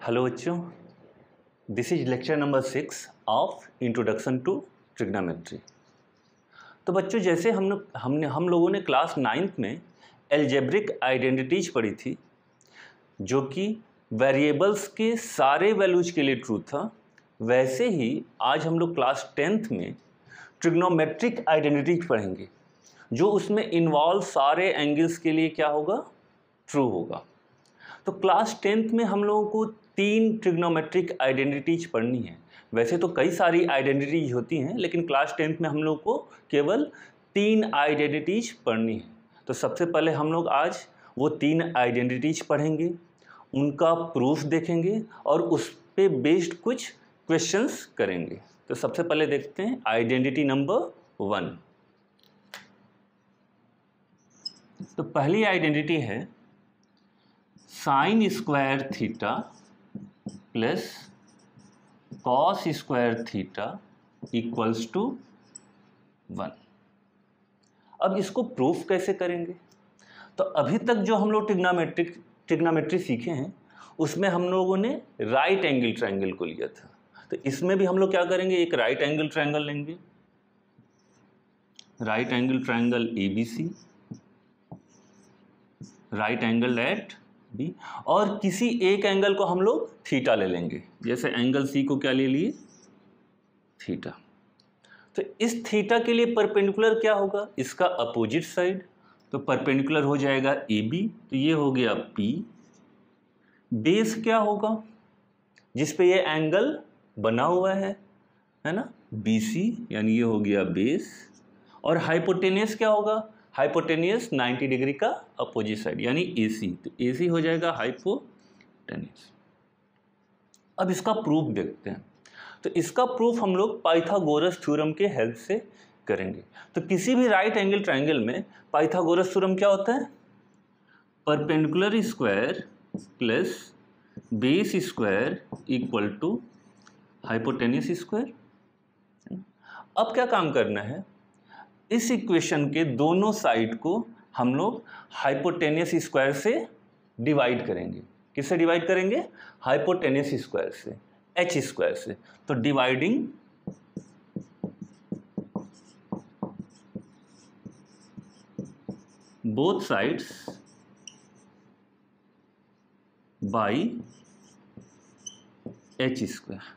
Hello बच्चों, this is lecture number 6 of introduction to trigonometry. तो बच्चों, जैसे हम लोगों ने क्लास 9th में एल्जेब्रिक आइडेंटिटीज पढ़ी थी, जो कि वेरिएबल्स के सारे वैल्यूज के लिए ट्रू था, वैसे ही आज हम लोग क्लास 10th में ट्रिग्नोमेट्रिक आइडेंटिटीज पढ़ेंगे, जो उसमें इन्वॉल्व सारे एंगल्स के लिए क्या होगा, ट्रू होगा। तो क्लास 10th में हम लोगों को 3 ट्रिग्नोमेट्रिक आइडेंटिटीज पढ़नी है। वैसे तो कई सारी आइडेंटिटीज होती हैं, लेकिन क्लास 10th में हम लोग को केवल 3 आइडेंटिटीज पढ़नी है। तो सबसे पहले हम लोग आज वो 3 आइडेंटिटीज पढ़ेंगे, उनका प्रूफ देखेंगे और उस पे बेस्ड कुछ क्वेश्चंस करेंगे। तो सबसे पहले देखते हैं आइडेंटिटी नंबर 1। तो पहली आइडेंटिटी है sine square theta plus cos square theta equals to 1। अब इसको प्रूफ कैसे करेंगे? तो अभी तक जो हम लोग ट्रिग्नोमेट्री सीखे हैं, उसमें हम लोगों ने राइट एंगल ट्रायंगल को लिया था। तो इसमें भी हम लोग क्या करेंगे, एक राइट एंगल ट्रायंगल लेंगे, right angle triangle ABC, right angle at B, और किसी एक एंगल को हम लोग थीटा ले लेंगे। जैसे एंगल C को क्या ले लिए, थीटा। तो इस थीटा के लिए परपेंडिकुलर क्या होगा, इसका अपोजिट साइड। तो परपेंडिकुलर हो जाएगा AB, तो ये हो गया P। बेस क्या होगा, जिस पे ये एंगल बना हुआ है ना, BC, यानी ये हो गया बेस। और हाइपोटेनियस क्या होगा, हाइपोटेनियस 90 डिग्री का अपोजिट साइड यानी AC। तो AC हो जाएगा हाइपोटेनियस। अब इसका प्रूफ देखते हैं। तो इसका प्रूफ हम लोग पाइथागोरस थ्योरम के हेल्प से करेंगे। तो किसी भी राइट एंगल ट्रायंगल में पाइथागोरस थ्योरम क्या होता है, perpendicular square plus base square equal to hypotenuse square. अब क्या काम करना है, इस इक्वेशन के दोनों साइड को हम लोग हाइपोटेनियस स्क्वायर से डिवाइड करेंगे। किससे डिवाइड करेंगे, हाइपोटेनियस स्क्वायर से, h स्क्वायर से। तो dividing both sides by h square.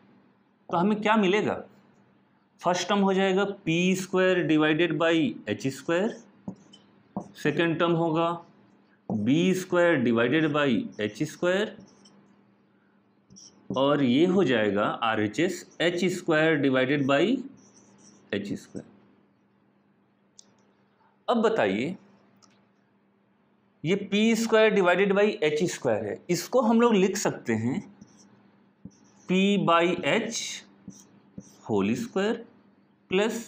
तो हमें क्या मिलेगा, फर्स्ट टर्म हो जाएगा p square divided by h square, second term होगा b square divided by h square, और ये हो जाएगा RHS h square divided by h square. अब बताइए, ये p square divided by h square है, इसको हम लोग लिख सकते हैं p by h whole square plus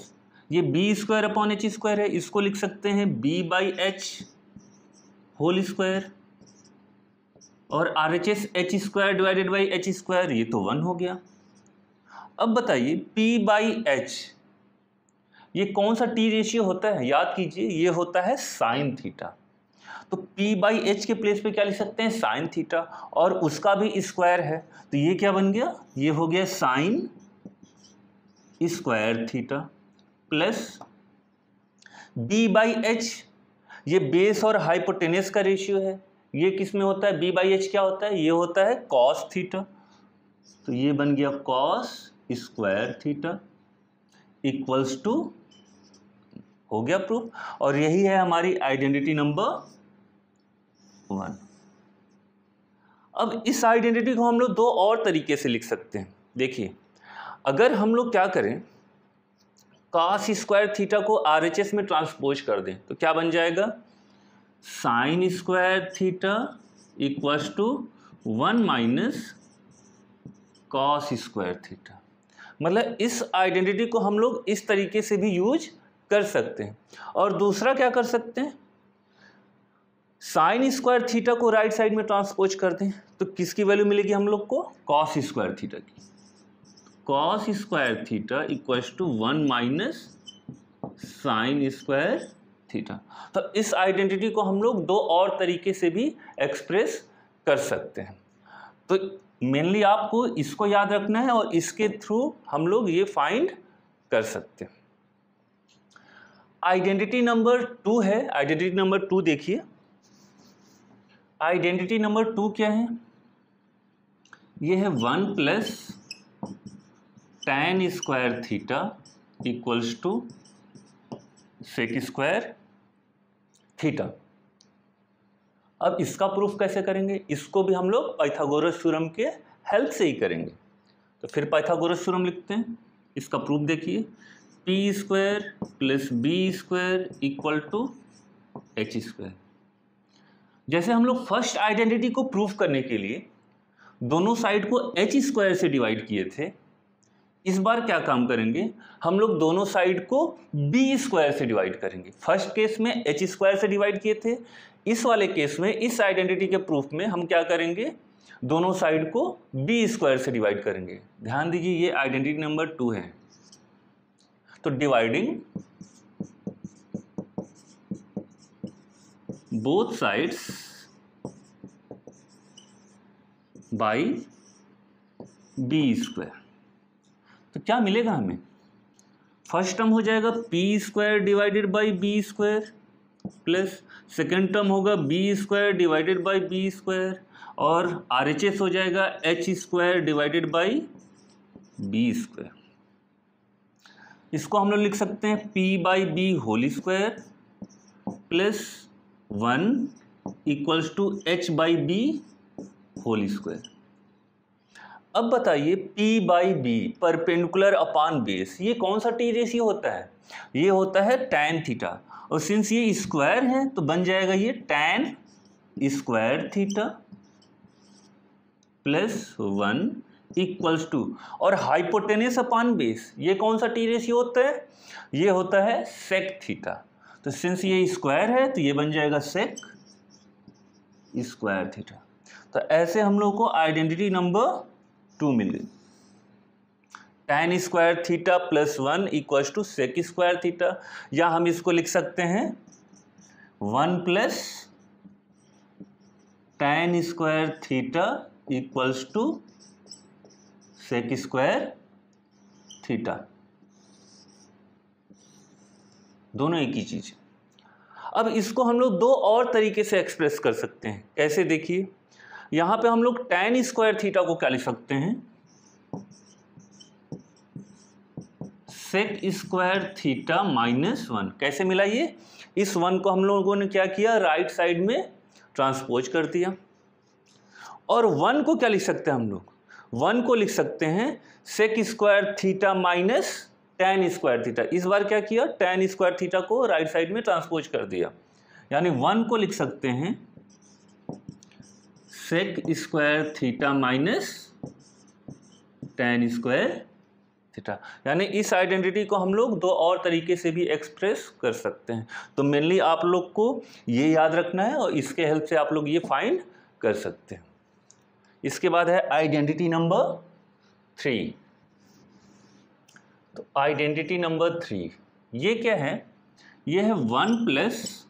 ये b square upon h square है, इसको लिख सकते हैं b by h whole square, और RHS h square divided by h square, ये तो 1 हो गया। अब बताइए p बाई h ये कौन सा t रेशियो होता है, याद कीजिए ये होता है साइन थीटा। तो p बाई h के प्लेस पे क्या लिख सकते हैं, साइन थीटा, और उसका भी स्क्वायर है। तो ये क्या बन गया, ये हो गया sign square theta plus b by h, ये बेस और हाइपोटेनियस का रेशियो है। ये किस में होता है, b बाई h क्या होता है, ये होता है कॉस थीटा। तो ये बन गया cos square theta equals to, हो गया प्रूफ। और यही है हमारी आइडेंटिटी नंबर 1। अब इस आइडेंटिटी को हम लोग 2 और तरीके से लिख सकते हैं। देखिए, अगर हम लोग क्या करें, कॉस स्क्वायर थीटा को RHS में ट्रांसपोज कर दें, तो क्या बन जाएगा, sine square theta equals to 1 minus cos square theta. मतलब इस आइडेंटिटी को हम लोग इस तरीके से भी यूज कर सकते हैं। और दूसरा क्या कर सकते हैं, साइन स्क्वायर थीटा को राइट साइड में ट्रांसपोज कर दें, तो किसकी वैल्यू मिलेगी हम लोग को, कॉस स्क्वायर थीटा की। Cos square theta equals to 1 minus sine square theta. तो इस आइडेंटिटी को हम लोग 2 और तरीके से भी एक्सप्रेस कर सकते हैं। तो मेनली आपको इसको याद रखना है और इसके थ्रू हम लोग ये फाइंड कर सकते हैं। आइडेंटिटी नंबर 2 है। आइडेंटिटी नंबर 2 देखिए, आइडेंटिटी नंबर 2 क्या है? ये है 1 plus tan square theta equals to sec square theta. अब इसका प्रूफ कैसे करेंगे? इसको भी हम लोग पाइथागोरस थ्योरम के हेल्प से ही करेंगे। तो फिर पाइथागोरस थ्योरम लिखते हैं। इसका प्रूफ देखिए, P square plus B square equal to H square. जैसे हम लोग फर्स्ट आइडेंटिटी को प्रूफ करने के लिए दोनों साइड को एच स्क्वायर से डिवाइड किए थे, इस बार क्या काम करेंगे? हम लोग दोनों साइड को बी स्क्वायर से डिवाइड करेंगे। फर्स्ट केस में एच स्क्वायर से डिवाइड किए थे, इस वाले केस में, इस आइडेंटिटी के प्रूफ में हम क्या करेंगे? दोनों साइड को बी स्क्वायर से डिवाइड करेंगे। ध्यान दीजिए, ये आइडेंटिटी नंबर 2 है। तो dividing both sides by B square, तो क्या मिलेगा हमें? फर्स्ट टर्म हो जाएगा P square divided by B square, plus second term होगा B square divided by B square, और RHS हो जाएगा H square divided by B square. इसको हम लोग लिख सकते हैं P by B whole square plus 1 equals to H by B whole square. अब बताइए, P by B perpendicular upon base, ये कौन सा टी रेशियो होता है? ये होता है tan थीटा, और सिंस ये स्क्वायर है तो बन जाएगा ये tan square theta plus 1 equals to, और हाइपोटेनस अपॉन बेस, ये कौन सा टी रेशियो होता है? ये होता है sec थीटा। तो सिंस ये स्क्वायर है तो ये बन जाएगा sec स्क्वायर थीटा। तो ऐसे हम लोग को आइडेंटिटी नंबर 2 मिल गई। tan square theta plus 1 equals to sec square theta, या हम इसको लिख सकते हैं 1 plus tan square theta equals to sec square theta. दोनों एक ही चीज। अब इसको हम लोग दो और तरीके से एक्सप्रेस कर सकते हैं। कैसे? देखिए, यहां पे हम लोग tan स्क्वायर थीटा को क्या लिख सकते हैं? Sec square theta minus 1। कैसे मिला ये? इस 1 को हम लोगों ने क्या किया? राइट साइड में ट्रांसपोज कर दिया। और 1 को क्या लिख सकते हैं हम लोग? 1 को लिख सकते हैं sec square theta minus tan square theta. इस बार क्या किया? tan स्क्वायर थीटा को राइट साइड में ट्रांसपोज कर दिया, यानी 1 को लिख सकते हैं sec square theta minus tan square theta. यानी इस आइडेंटिटी को हम लोग दो और तरीके से भी एक्सप्रेस कर सकते हैं। तो मेनली आप लोग को ये याद रखना है और इसके हेल्प से आप लोग ये फाइंड कर सकते हैं। इसके बाद है आइडेंटिटी नंबर 3। तो आइडेंटिटी नंबर 3 ये क्या है? ये है 1 plus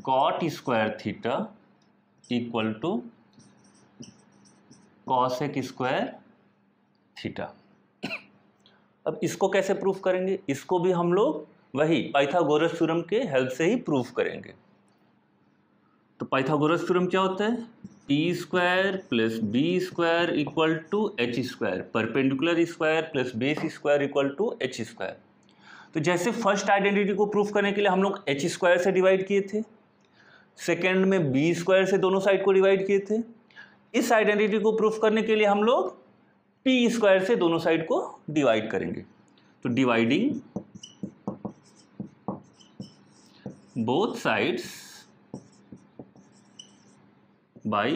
cot square theta equal to cosec square theta. अब इसको कैसे प्रूफ करेंगे? इसको भी हम लोग वही पाइथागोरस थ्योरम के हेल्प से ही प्रूफ करेंगे। तो पाइथागोरस थ्योरम क्या होता है? P square plus B square equal to H square, perpendicular square plus base square equal to H square. तो जैसे फर्स्ट आइडेंटिटी को प्रूफ करने के लिए हम लोग एच स्क्वायर से डिवाइड किए थे, सेकेंड में बी स्क्वायर से दोनों साइड को डिवाइड किए थे, इस आइडेंटिटी को प्रूफ करने के लिए हम लोग पी स्क्वायर से दोनों साइड को डिवाइड करेंगे। तो dividing both sides by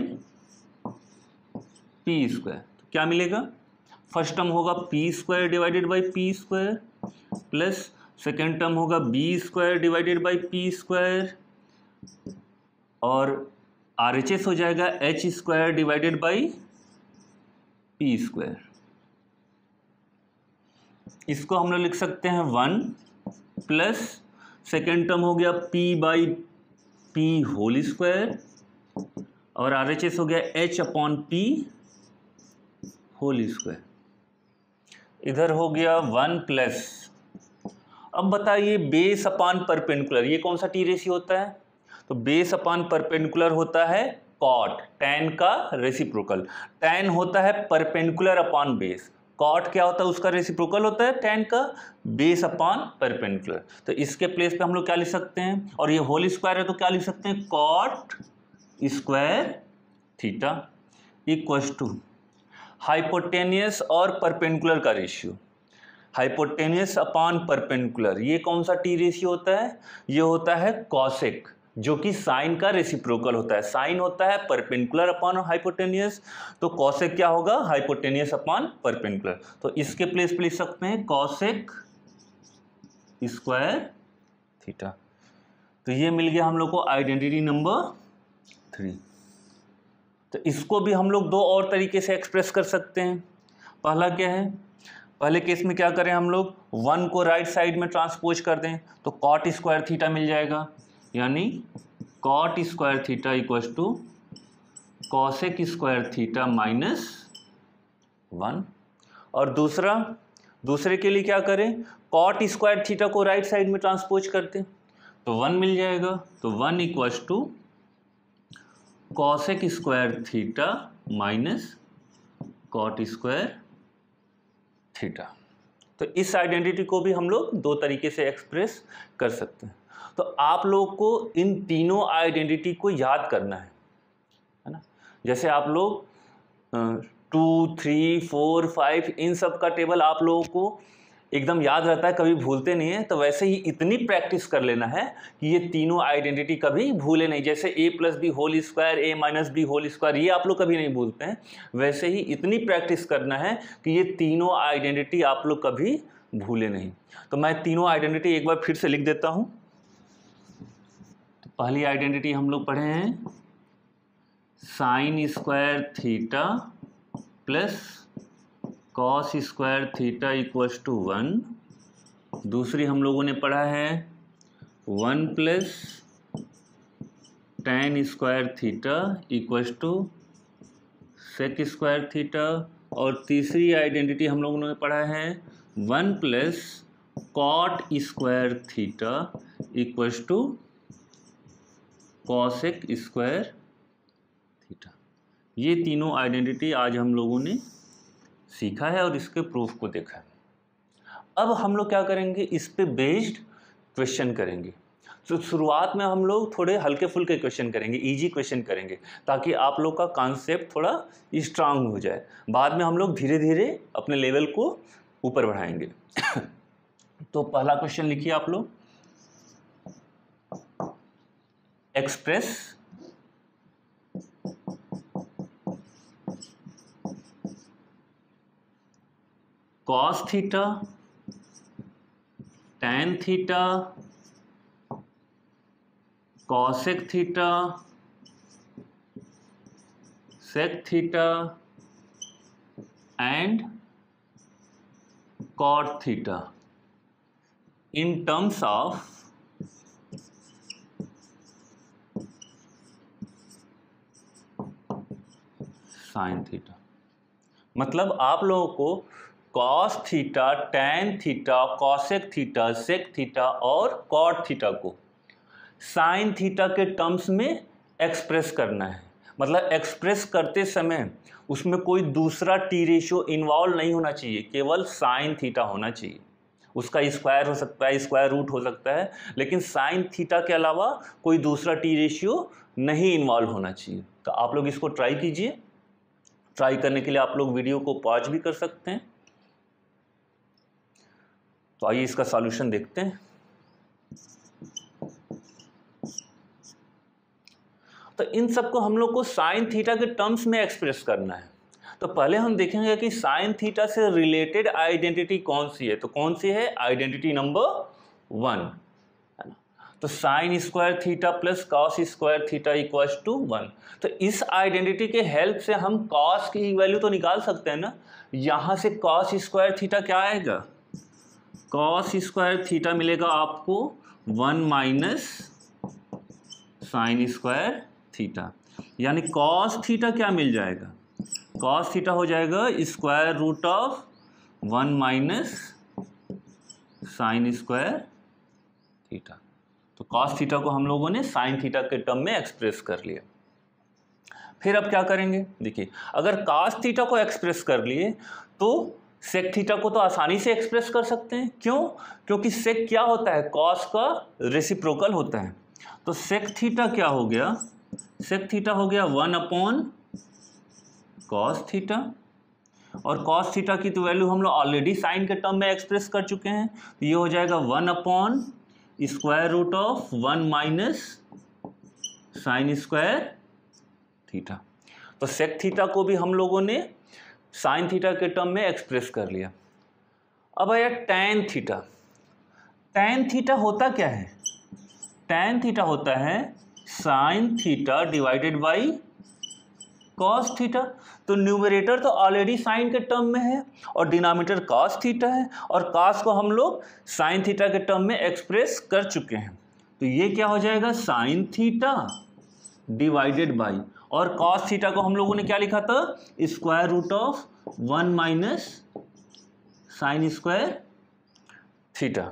P square, तो क्या मिलेगा? फर्स्ट टर्म होगा P square divided by P square plus second term होगा B square divided by P square, और RHS हो जाएगा H square divided by P square. इसको हम लोग लिख सकते हैं 1 प्लस सेकेंड टर्म हो गया p by P whole square, और RHS हो गया H/P होल स्क्वायर, इधर हो गया 1 प्लस। अब बताइए बेस अपान परपेंडिकुलर, ये कौन सा टी रेशियो होता है? तो बेस अपान परपेंडिकुलर होता है कॉट, टैन का रेसिप्रोकल। टैन होता है परपेंडिकुलर अपान बेस, कॉट क्या होता है? उसका रेसिप्रोकल होता है टैन का बेस अपान परपेंडिकुलर। तो इसके प्लेस पे हम लोग क्या लिख सकते हैं? और ये होल स्क्वायर है तो क्या लिख सकते हैं? Cot square theta equals to hypotenuse और परपेंडिकुलर का रेशियो, हाइपोटेनियस अपान परपेंडिकुलर। ये कौन सा टी रेशियो होता है? ये होता है कॉसेक, जो कि साइन का रेसिप्रोकल होता है। साइन होता है परपेंडिकुलर अपॉन हाइपोटेनियस, तो कॉसेक क्या होगा? Hypotenuse upon perpendicular. तो इसके प्लेस पे लिख सकते हैं कॉसेक स्क्वायर थीटा। तो ये मिल गया हम लोग को आइडेंटिटी नंबर 3। तो इसको भी हम लोग दो और तरीके से एक्सप्रेस कर सकते हैं। पहला क्या है? पहले केस में क्या करें हम लोग? 1 को राइट साइड में ट्रांसपोज कर दें तो कॉट स्क्वायर थीटा मिल जाएगा, यानी cot square theta equals to cosec square theta minus 1। और दूसरे के लिए क्या करें? कॉट स्क्वायर थीटा को राइट साइड में ट्रांसपोज करते तो 1 मिल जाएगा। तो 1 equals to cosec square theta minus cot square theta. तो इस आइडेंटिटी को भी हम लोग दो तरीके से एक्सप्रेस कर सकते हैं। तो आप लोग को इन तीनों आइडेंटिटी को याद करना है ना। जैसे आप लोग 2, 3, 4, 5 इन सब का टेबल आप लोगों को एकदम याद रहता है, कभी भूलते नहीं है। तो वैसे ही इतनी प्रैक्टिस कर लेना है कि ये तीनों आइडेंटिटी कभी भूले नहीं। जैसे a+b whole square, a-b whole square, ये आप लोग कभी नहीं भूलते हैं। वैसे ही इतनी प्रैक्टिस करना है कि ये तीनों आइडेंटिटी आप लोग कभी भूले नहीं। तो मैं तीनों आइडेंटिटी एक बार फिर से लिख देता हूँ। तो पहली आइडेंटिटी हम लोग पढ़े हैं sine square theta plus cos square theta equals to 1। दूसरी हम लोगों ने पढ़ा है 1 plus tan square theta equals to sec square theta. और तीसरी आइडेंटिटी हम लोगों ने पढ़ा है 1 plus cot square theta equals to cosec square theta. ये तीनों आइडेंटिटी आज हम लोगों ने सीखा है और इसके प्रूफ को देखा है। अब हम लोग क्या करेंगे? इस पे बेस्ड क्वेश्चन करेंगे। तो शुरुआत में हम लोग थोड़े हल्के फुल्के क्वेश्चन करेंगे, इजी क्वेश्चन करेंगे, ताकि आप लोग का कॉन्सेप्ट थोड़ा स्ट्रांग हो जाए। बाद में हम लोग धीरे धीरे अपने लेवल को ऊपर बढ़ाएंगे। तो पहला क्वेश्चन लिखिए आप लोग, express cos theta tan theta cosec theta sec theta and cot theta in terms of sine theta. मतलब आप लोगों को cos theta, tan theta, cosec theta, sec theta और कॉट थीटा को साइन थीटा के टर्म्स में एक्सप्रेस करना है। मतलब एक्सप्रेस करते समय उसमें कोई दूसरा टी रेशियो इन्वॉल्व नहीं होना चाहिए, केवल साइन थीटा होना चाहिए। उसका स्क्वायर हो सकता है, स्क्वायर रूट हो सकता है, लेकिन साइन थीटा के अलावा कोई दूसरा टी रेशियो नहीं इन्वॉल्व होना चाहिए। तो आप लोग इसको ट्राई कीजिए। ट्राई करने के लिए आप लोग वीडियो को पॉज भी कर सकते हैं। तो आइए इसका सॉल्यूशन देखते हैं। तो इन सबको हम लोग को साइन थीटा के टर्म्स में एक्सप्रेस करना है। तो पहले हम देखेंगे कि साइन थीटा से रिलेटेड आइडेंटिटी कौन सी है। तो कौन सी है? आइडेंटिटी नंबर 1 है ना। तो sine square theta plus cos square theta equals to 1। तो इस आइडेंटिटी के हेल्प से हम कॉस की वैल्यू तो निकाल सकते हैं ना। यहाँ से कॉस स्क्वायर थीटा क्या आएगा? कॉस स्क्वायर थीटा मिलेगा आपको 1 माइनस साइन स्क्वायर थीटा। यानी कॉस थीटा क्या मिल जाएगा, कॉस थीटा हो जाएगा square root of 1 minus sine square theta. तो कॉस थीटा को हम लोगों ने साइन थीटा के टर्म में एक्सप्रेस कर लिया। फिर अब क्या करेंगे, देखिए अगर कॉस थीटा को एक्सप्रेस कर लिए तो सेक थीटा को तो आसानी से एक्सप्रेस कर सकते हैं। क्यों? क्योंकि सेक क्या होता है, कॉस का रेसिप्रोकल होता है। तो सेक थीटा क्या हो गया, सेक थीटा हो गया 1 अपॉन कॉस थीटा, और कॉस थीटा की तो वैल्यू हम लोग ऑलरेडी साइन के टर्म में एक्सप्रेस कर चुके हैं। तो ये हो जाएगा 1 upon square root of 1 minus sine square theta. तो सेक थीटा को भी हम लोगों ने साइन थीटा के टर्म में एक्सप्रेस कर लिया। अब आया टैन थीटा। टैन थीटा होता क्या है, टैन थीटा होता है sign theta divided by cos theta. तो न्यूमरेटर तो ऑलरेडी साइन के टर्म में है और डिनोमिनेटर कॉस थीटा है, और कॉस को हम लोग साइन थीटा के टर्म में एक्सप्रेस कर चुके हैं। तो ये क्या हो जाएगा, साइन थीटा डिवाइडेड बाई, और कॉस थीटा को हम लोगों ने क्या लिखा था, square root of 1 minus sine square theta.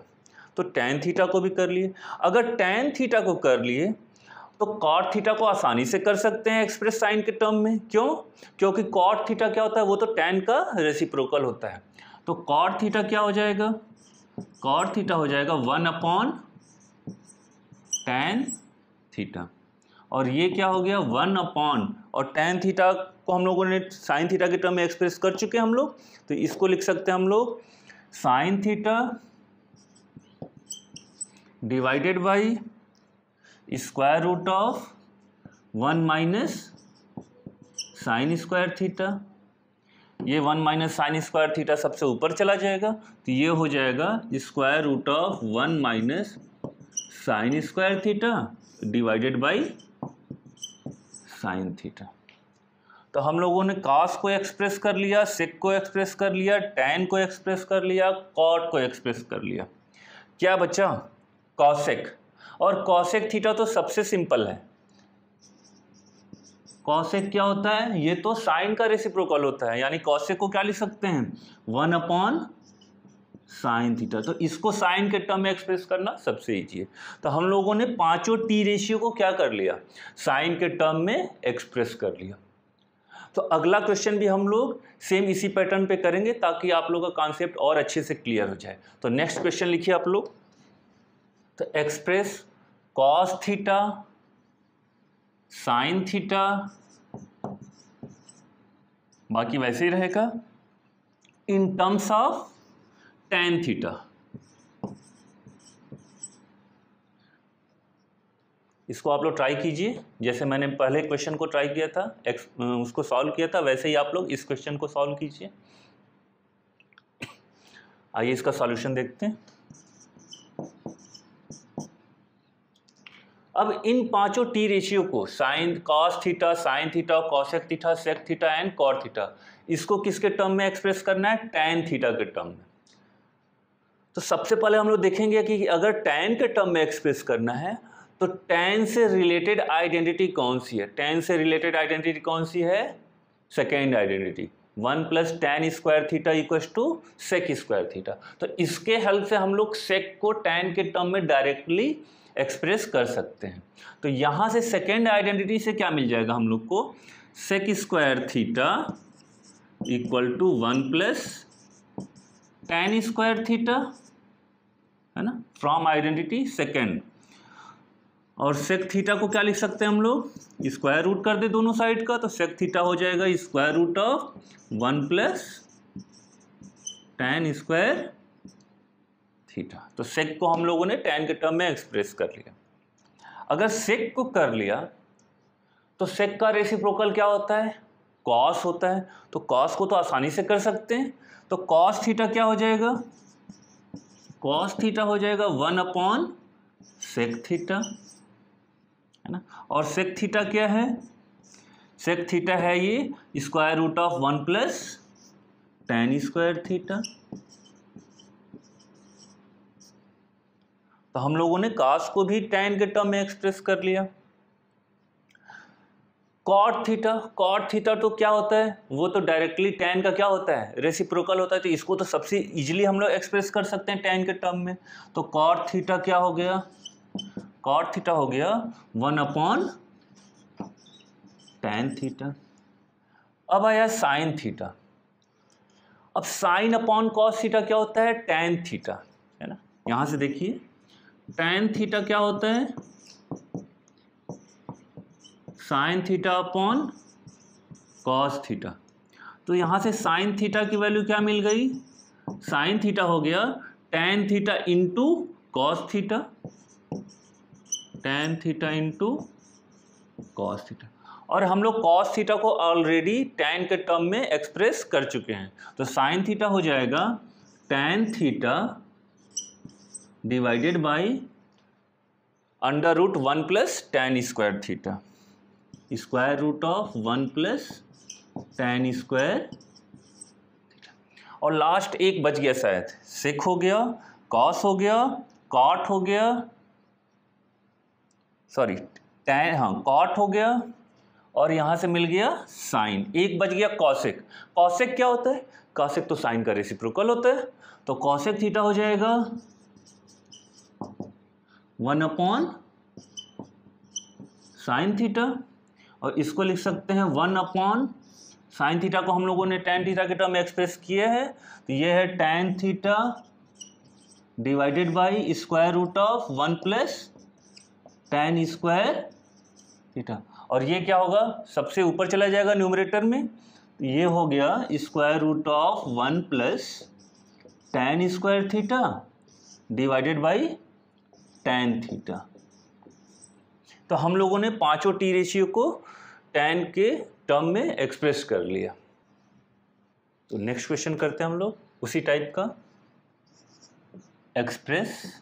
तो टैन थीटा को भी कर लिए। अगर टैन थीटा को कर लिए तो कॉट थीटा को आसानी से कर सकते हैं एक्सप्रेस साइन के टर्म में। क्यों? क्योंकि कॉट थीटा क्या होता है, वो तो टैन का रेसिप्रोकल होता है। तो कॉट थीटा क्या हो जाएगा, कॉट थीटा हो जाएगा 1 अपॉन टैन थीटा, और ये क्या हो गया 1 अपॉन, और टैन थीटा को हम लोगों ने साइन थीटा के टर्म में एक्सप्रेस कर चुके हैं हम लोग। तो इसको लिख सकते हैं हम लोग sine theta divided by square root of 1 minus sine square theta. ये 1 माइनस साइन स्क्वायर थीटा सबसे ऊपर चला जाएगा, तो ये हो जाएगा square root of 1 minus sine square theta divided by sine theta. तो हम लोगों ने कॉस को एक्सप्रेस कर लिया, सेक को एक्सप्रेस कर लिया, टैन को एक्सप्रेस कर लिया, कॉट को एक्सप्रेस कर लिया। क्या बचा, कॉसेक। और कॉसेक थीटा तो सबसे सिंपल है। कॉसेक क्या होता है, ये तो साइन का रेसिप्रोकल होता है, यानी कॉसेक को क्या लिख सकते हैं 1 अपॉन साइन थीटा। तो इसको साइन के टर्म में एक्सप्रेस करना सबसे ईजी है। तो हम लोगों ने पांचों टी रेशियो को क्या कर लिया, साइन के टर्म में एक्सप्रेस कर लिया। तो अगला क्वेश्चन भी हम लोग सेम इसी पैटर्न पे करेंगे ताकि आप लोगों का कॉन्सेप्ट और अच्छे से क्लियर हो जाए। तो नेक्स्ट क्वेश्चन लिखिए आप लोग। तो express cos theta sine theta, बाकी वैसे ही रहेगा, in terms of tan theta. इसको आप लोग ट्राई कीजिए, जैसे मैंने पहले क्वेश्चन को ट्राई किया था, उसको सॉल्व किया था, वैसे ही आप लोग इस क्वेश्चन को सॉल्व कीजिए। आइए इसका सॉल्यूशन देखते हैं। अब इन पांचों टी रेशियो को sine cos theta, sine theta, cosec theta, sec theta and cot theta, इसको किसके टर्म में एक्सप्रेस करना है, टैन थीटा के टर्म में। तो सबसे पहले हम लोग देखेंगे कि अगर टैन के टर्म में एक्सप्रेस करना है तो टैन से रिलेटेड आइडेंटिटी कौन सी है। टैन से रिलेटेड आइडेंटिटी कौन सी है, second identity 1 plus tan square theta equals to sec square theta. तो इसके हेल्प से हम लोग सेक को टैन के टर्म में डायरेक्टली एक्सप्रेस कर सकते हैं। तो यहाँ से सेकेंड आइडेंटिटी से क्या मिल जाएगा हम लोग को, sec square theta equal to 1 plus tan square theta, है ना, फ्रॉम आइडेंटिटी सेकेंड। और सेक थीटा को क्या लिख सकते हैं हम लोग, स्क्वायर रूट कर दे दोनों साइड का, तो सेक थीटा हो जाएगा square root of 1 plus tan square theta. तो सेक को हम लोगों ने टैन के टर्म में एक्सप्रेस कर लिया। अगर सेक को कर लिया तो सेक का रेसिप्रोकल क्या होता है, कॉस होता है। तो कॉस को तो आसानी से कर सकते हैं। तो कॉस थीटा क्या हो जाएगा, कॉस थीटा हो जाएगा 1 अपॉन सेक थीटा, है ना। और सेक थीटा क्या है, सेक थीटा है ये square root of 1 plus tan square theta. तो हम लोगों ने कॉस को भी टैन के टर्म में एक्सप्रेस कर लिया। कॉट थीटा तो क्या होता है, वो तो डायरेक्टली tan का क्या होता है, रेसिप्रोकल होता है। तो इसको तो सबसे इजीली हम लोग एक्सप्रेस कर सकते हैं tan के टर्म में। तो कॉट थीटा क्या हो गया, कॉट थीटा हो गया 1/tan थीटा। अब आया साइन थीटा। अब साइन अपॉन कॉस थीटा क्या होता है, tan थीटा, है ना। यहां से देखिए tan थीटा क्या होता है, sine theta upon cos theta. तो यहां से साइन थीटा की वैल्यू क्या मिल गई, साइन थीटा हो गया tan theta into cos theta, tan theta into cos theta. और हम लोग कॉस थीटा को ऑलरेडी tan के टर्म में एक्सप्रेस कर चुके हैं। तो साइन थीटा हो जाएगा tan theta divided by √1 plus tan square theta, square root of 1 plus tan square theta. और लास्ट एक बच गया शायद, सेक हो गया, कॉस हो गया, कॉट हो गया, सॉरी tan, हाँ कॉट हो गया, और यहां से मिल गया साइन, एक बच गया कॉसेक। कॉसेक क्या होता है, कॉसेक तो साइन का रेसिप्रोकल होता है। तो कॉसेक थीटा हो जाएगा 1/sin थीटा, और इसको लिख सकते हैं 1/sin थीटा को हम लोगों ने tan थीटा के टर्म में एक्सप्रेस किया है। तो ये है tan theta divided by square root of 1 plus tan square theta. और ये क्या होगा, सबसे ऊपर चला जाएगा न्यूमरेटर में। तो ये हो गया square root of 1 plus tan square theta divided by tan theta. तो हम लोगों ने पांचों टी रेशियो को tan के टर्म में एक्सप्रेस कर लिया। तो नेक्स्ट क्वेश्चन करते हैं हम लोग उसी टाइप का। Express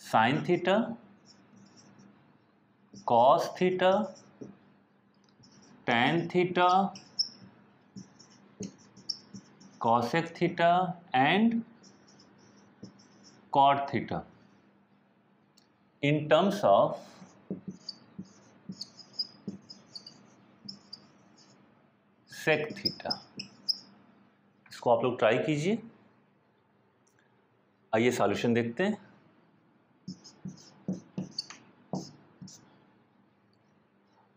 sine theta, cos theta, tan theta, cosec theta and cot theta in terms of sec theta. इसको आप लोग ट्राई कीजिए। आइए सॉल्यूशन देखते हैं।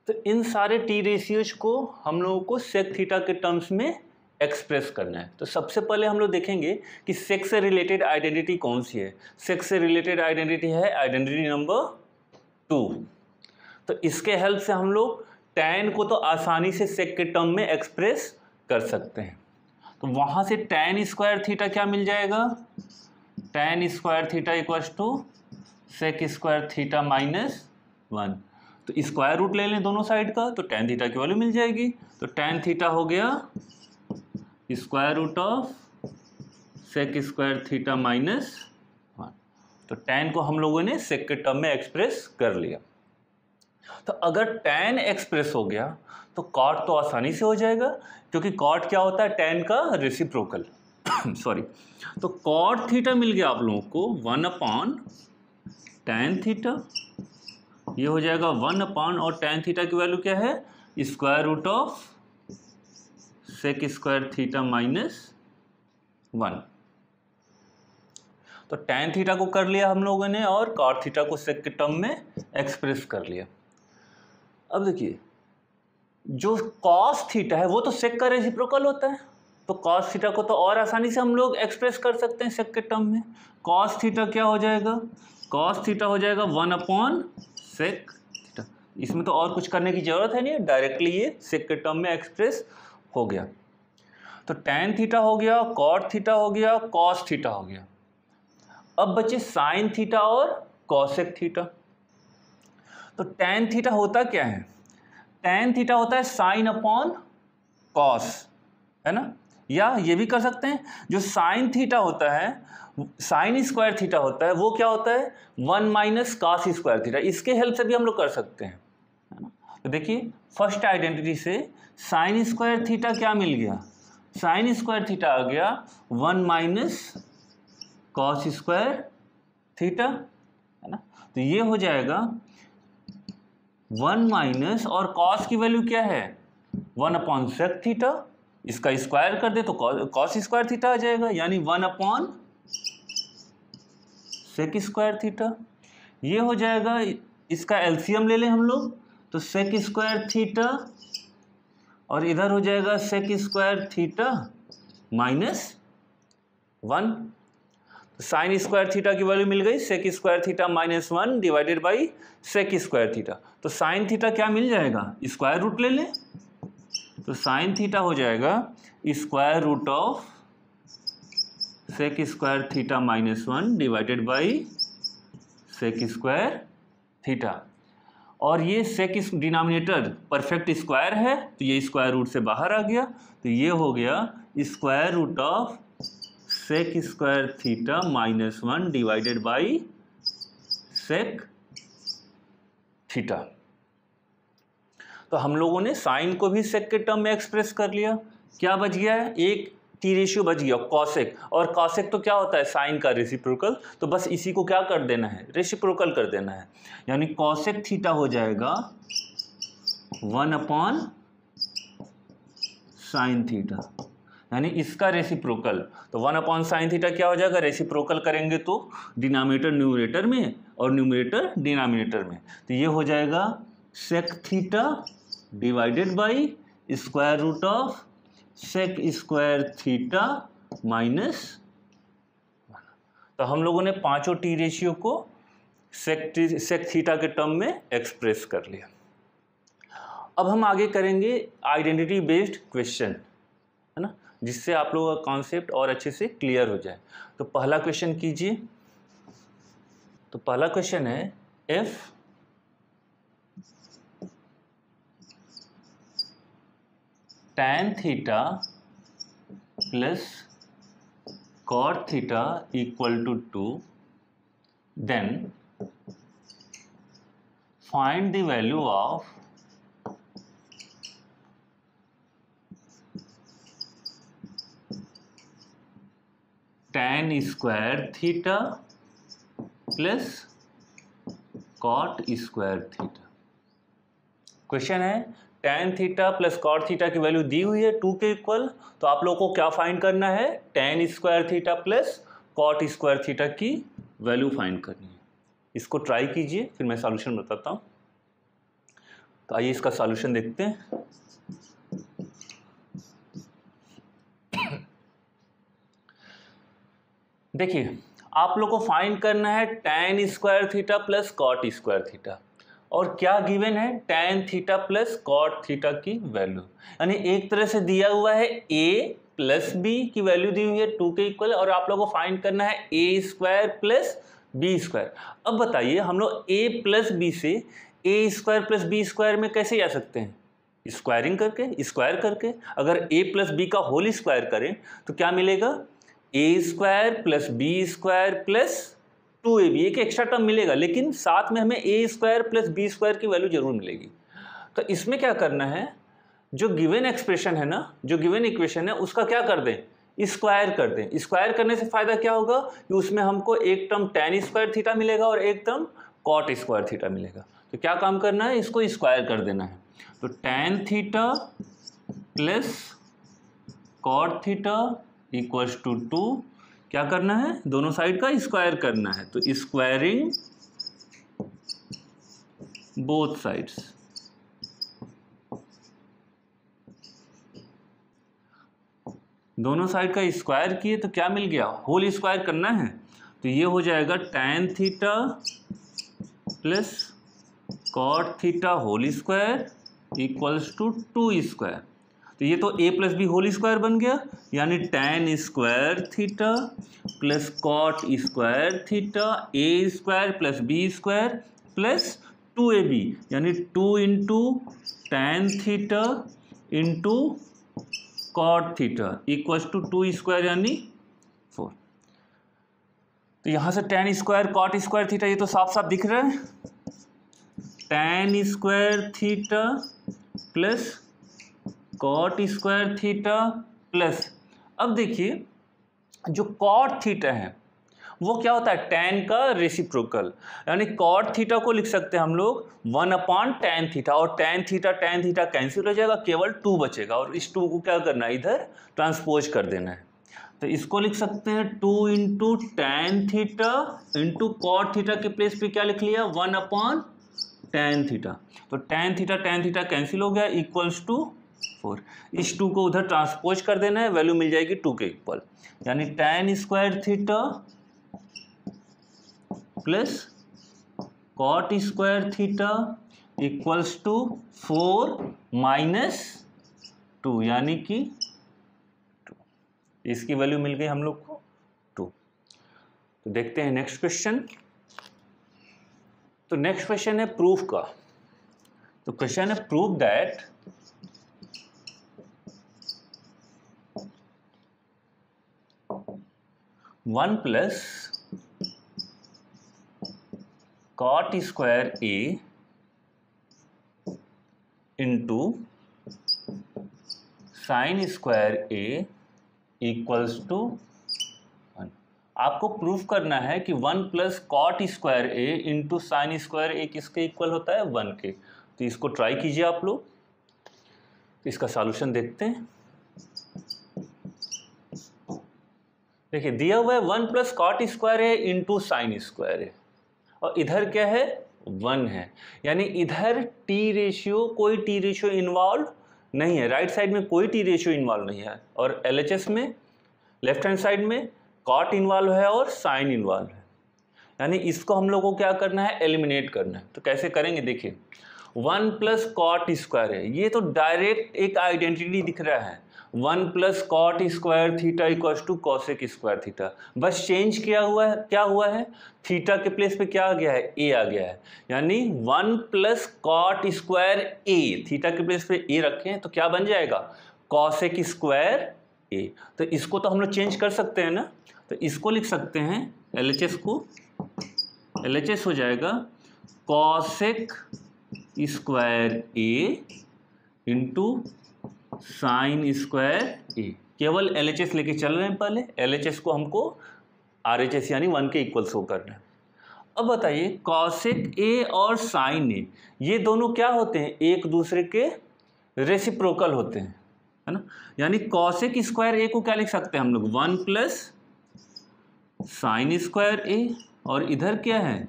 तो इन सारे टी रेशियोज को हम लोगों को sec थीटा के टर्म्स में एक्सप्रेस करना है। तो सबसे पहले हम लोग देखेंगे कि सेक से रिलेटेड आइडेंटिटी कौन सी है। सेक से रिलेटेड आइडेंटिटी है आइडेंटिटी नंबर 2। तो इसके हेल्प से हम लोग tan को तो आसानी से सेक के टर्म में एक्सप्रेस कर सकते हैं। तो वहाँ से tan स्क्वायर थीटा क्या मिल जाएगा, tan square theta equals to sec square theta -1। तो स्क्वायर रूट ले लें दोनों साइड का, तो tan थीटा की वैल्यू मिल जाएगी। तो tan थीटा हो गया square root of sec square theta -1। तो tan को हम लोगों ने सेक के टर्म में एक्सप्रेस कर लिया। तो अगर tan एक्सप्रेस हो गया तो cot तो आसानी से हो जाएगा, क्योंकि cot क्या होता है, tan का रेसिप्रोकल सॉरी। तो cot थीटा मिल गया आप लोगों को 1/tan थीटा, ये हो जाएगा 1/ और tan थीटा की वैल्यू क्या है, square root of sec square theta -1। तो tan थीटा को कर लिया हम लोगों ने और cot थीटा को सेक के टर्म में एक्सप्रेस कर लिया। अब देखिए जो cos थीटा है वो तो सेक का रेसिप्रोकल होता है, तो cos थीटा को तो और आसानी से हम लोग एक्सप्रेस कर सकते हैं सेक के टर्म में। cos थीटा क्या हो जाएगा, cos थीटा हो जाएगा 1/sec थीटा। इसमें तो और कुछ करने की जरूरत है नहीं, डायरेक्टली ये सेक के टर्म में एक्सप्रेस हो गया। तो tan थीटा हो गया, cot थीटा हो गया, cos थीटा हो गया। अब बचे साइन थीटा और कॉसेक थीटा। तो tan थीटा होता क्या है, tan थीटा होता है साइन अपॉन कॉस, है ना। या ये भी कर सकते हैं, जो साइन थीटा होता है, साइन स्क्वायर थीटा होता है, वो क्या होता है 1 - cos स्क्वायर थीटा। इसके हेल्प से भी हम लोग कर सकते हैं, है ना। तो देखिए फर्स्ट आइडेंटिटी से साइन स्क्वायर थीटा क्या मिल गया, साइन स्क्वायर थीटा आ गया 1 - cos स्क्वायर थीटा, है ना। तो ये हो जाएगा 1 माइनस, और कॉस की वैल्यू क्या है 1 अपॉन सेक थीटा, इसका स्क्वायर कर दे तो कॉस स्क्वायर थीटा आ जाएगा, यानी 1 अपॉन सेक स्क्वायर थीटा। ये हो जाएगा, इसका एलसीएम ले लें हम लोग, तो सेक स्क्वायर थीटा और इधर हो जाएगा sec square theta minus 1। Sine square theta की वैल्यू मिल गई, sec square theta minus 1 divided by sec square theta. तो साइन थीटा क्या मिल जाएगा, स्क्वायर रूट ले लें, तो साइन थीटा हो जाएगा square root of sec square theta minus 1 divided by sec square theta. और ये सेक डिनोमिनेटर परफेक्ट स्क्वायर है, तो ये स्क्वायर रूट से बाहर आ गया, तो ये हो गया square root of sec square theta minus 1 divided by sec theta. तो हम लोगों ने साइन को भी सेक के टर्म में एक्सप्रेस कर लिया। क्या बच गया है, एक टी रेशियो बच गया कॉसेक, और कॉसेक तो क्या होता है साइन का रेसिप्रोकल, तो बस इसी को क्या कर देना है, रेसिप्रोकल कर देना है, यानी कॉसेक थीटा हो जाएगा 1 अपॉन साइन थीटा, यानी इसका रेसिप्रोकल, तो 1 अपॉन साइन थीटा क्या हो जाएगा, रेसिप्रोकल करेंगे तो डिनोमिनेटर न्यूमरेटर में और न्यूमरेटर डिनोमिनेटर में, तो ये हो जाएगा sec theta divided by square root of sec square theta minus 1। तो हम लोगों ने पांचों टी रेशियो को सेक थीटा के टर्म में एक्सप्रेस कर लिया। अब हम आगे करेंगे आइडेंटिटी बेस्ड क्वेश्चन, है ना, जिससे आप लोगों का कॉन्सेप्ट और अच्छे से क्लियर हो जाए। तो पहला क्वेश्चन कीजिए। तो पहला क्वेश्चन है if tan theta plus cot theta equal to 2, then find the value of tan square theta plus cot square theta. Question है tan theta plus cot theta की वैल्यू दी हुई है 2 के इक्वल, तो आप लोगों को क्या फाइंड करना है, tan square theta plus cot square theta की वैल्यू फाइंड करनी है। इसको ट्राई कीजिए, फिर मैं सॉल्यूशन बताता हूँ। तो आइए इसका सॉल्यूशन देखते हैं। देखिए, आप लोग को फाइंड करना है tan square theta plus cot square theta, और क्या गिवन है, tan theta plus cot theta की वैल्यू, यानी एक तरह से दिया हुआ है a प्लस बी की वैल्यू दी हुई है 2 के इक्वल, और आप लोगों को फाइंड करना है a square plus B square. अब बताइए हम लोग a प्लस बी से a square plus B square में कैसे जा सकते हैं, स्क्वायरिंग करके, स्क्वायर करके। अगर a प्लस बी का होल स्क्वायर करें तो क्या मिलेगा, a square plus B square plus 2ab, एक एक्स्ट्रा टर्म मिलेगा, लेकिन साथ में हमें a square plus B square की वैल्यू जरूर मिलेगी। तो इसमें क्या करना है, जो गिवन एक्सप्रेशन है ना, जो गिवन इक्वेशन है उसका क्या कर दें, स्क्वायर कर दें। स्क्वायर करने से फायदा क्या होगा कि उसमें हमको एक टर्म tan स्क्वायर थीटा मिलेगा और एक टर्म cot स्क्वायर थीटा मिलेगा। तो क्या काम करना है, इसको स्क्वायर कर देना है। तो tan theta plus cot theta equals to 2, क्या करना है, दोनों साइड का स्क्वायर करना है, तो स्क्वायरिंग बोथ साइड्स। दोनों साइड का स्क्वायर किए तो क्या मिल गया, होल स्क्वायर करना है, तो ये हो जाएगा tan theta plus cot theta whole square equals to 2 square. तो ये तो a plus B whole square बन गया, यानी tan square theta plus cot square theta a square plus B square plus 2ab, यानी 2 into tan theta into cot theta equals to 2 square यानी 4। तो यहाँ से tan square cot square theta ये तो साफ साफ दिख रहा है, tan square theta plus cot square theta plus, अब देखिए जो cot थीटा है वो क्या होता है, tan का रेसिप्रोकल, यानी cot थीटा को लिख सकते हैं हम लोग 1/tan थीटा, और tan थीटा कैंसिल हो जाएगा, केवल 2 बचेगा, और इस 2 को क्या करना है, इधर ट्रांसपोज कर देना है। तो इसको लिख सकते हैं 2 into tan theta into cot theta के प्लेस पे क्या लिख लिया, 1/tan थीटा। तो tan थीटा कैंसिल हो गया, इक्वल्स टू 4। इस 2 को उधर ट्रांसपोज कर देना है, वैल्यू मिल जाएगी 2 के इक्वल, यानी tan square theta plus cot square theta equals to 4 minus 2, यानी कि 2। इसकी वैल्यू मिल गई हम लोग को 2। तो देखते हैं नेक्स्ट क्वेश्चन। तो नेक्स्ट क्वेश्चन है प्रूफ का। तो क्वेश्चन है proof that one plus cot square A into sine square A equals to 1। आपको प्रूफ करना है कि 1 plus cot square A into sine square A किसके इक्वल होता है, 1 के। तो इसको ट्राई कीजिए आप लोग। तो इसका सॉल्यूशन देखते हैं। देखिए दिया हुआ है 1 plus cot square A into sine square ए, और इधर क्या है, 1 है, यानी इधर टी रेशियो, कोई टी रेशियो इन्वॉल्व नहीं है, राइट साइड में कोई टी रेशियो इन्वॉल्व नहीं है, और एलएचएस में लेफ्ट हैंड साइड में कॉट इन्वॉल्व है और साइन इन्वॉल्व है, यानी इसको हम लोग को क्या करना है, एलिमिनेट करना है। तो कैसे करेंगे, देखिए 1 प्लस कॉट स्क्वायर है, ये तो डायरेक्ट एक आइडेंटिटी दिख रहा है, 1 plus cot square theta equals to cosec square theta. बस चेंज किया हुआ है, क्या हुआ है, थीटा के प्लेस पे क्या आ गया है, ए आ गया है, यानी 1 प्लस कॉट स्क्वायर ए, थीटा के प्लेस पे ए रखें तो क्या बन जाएगा, कॉसेक स्क्वायर ए। तो इसको तो हम लोग चेंज कर सकते हैं ना, तो इसको लिख सकते हैं एलएचएस को, एलएचएस हो जाएगा cosec square A into sine square ए। केवल एलएचएस लेके चल रहे हैं, पहले एलएचएस को हमको आरएचएस यानी 1 के इक्वल शो करना है। अब बताइए कॉसेक ए और साइन ए, ये दोनों क्या होते हैं, एक दूसरे के रेसिप्रोकल होते हैं, है ना, यानी कॉसेक स्क्वायर ए को क्या लिख सकते हैं हम लोग, 1 प्लस साइन स्क्वायर ए, और इधर क्या है,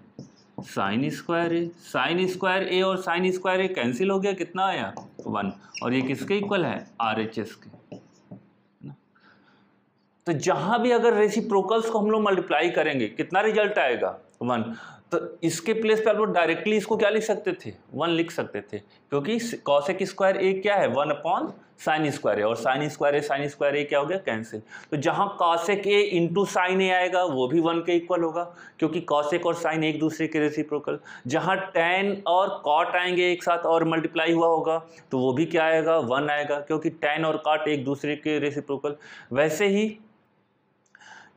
साइन स्क्वायर ए। साइन स्क्वायर ए और साइन स्क्वायर ए कैंसिल हो गया, कितना आया, 1, और ये किसके इक्वल है, आरएचएस के। तो जहां भी अगर रेसिप्रोकल्स को हम लोग मल्टीप्लाई करेंगे कितना रिजल्ट आएगा, 1। तो इसके प्लेस पे आप लोग डायरेक्टली इसको क्या लिख सकते थे, 1 लिख सकते थे, क्योंकि कॉसेक स्क्वायर ए क्या है, 1 अपॉन साइन स्क्वायर ए, और साइन स्क्वायर ए क्या हो गया, कैंसिल। तो जहां कॉसेक ए इंटू साइन ए आएगा वो भी 1 के इक्वल होगा, क्योंकि कॉसेक और साइन एक दूसरे के रेसिप्रोकल। जहां टैन और कॉट आएंगे एक साथ और मल्टीप्लाई हुआ होगा तो वो भी क्या आएगा, 1 आएगा, क्योंकि टैन और कॉट एक दूसरे के रेसिप्रोकल। वैसे ही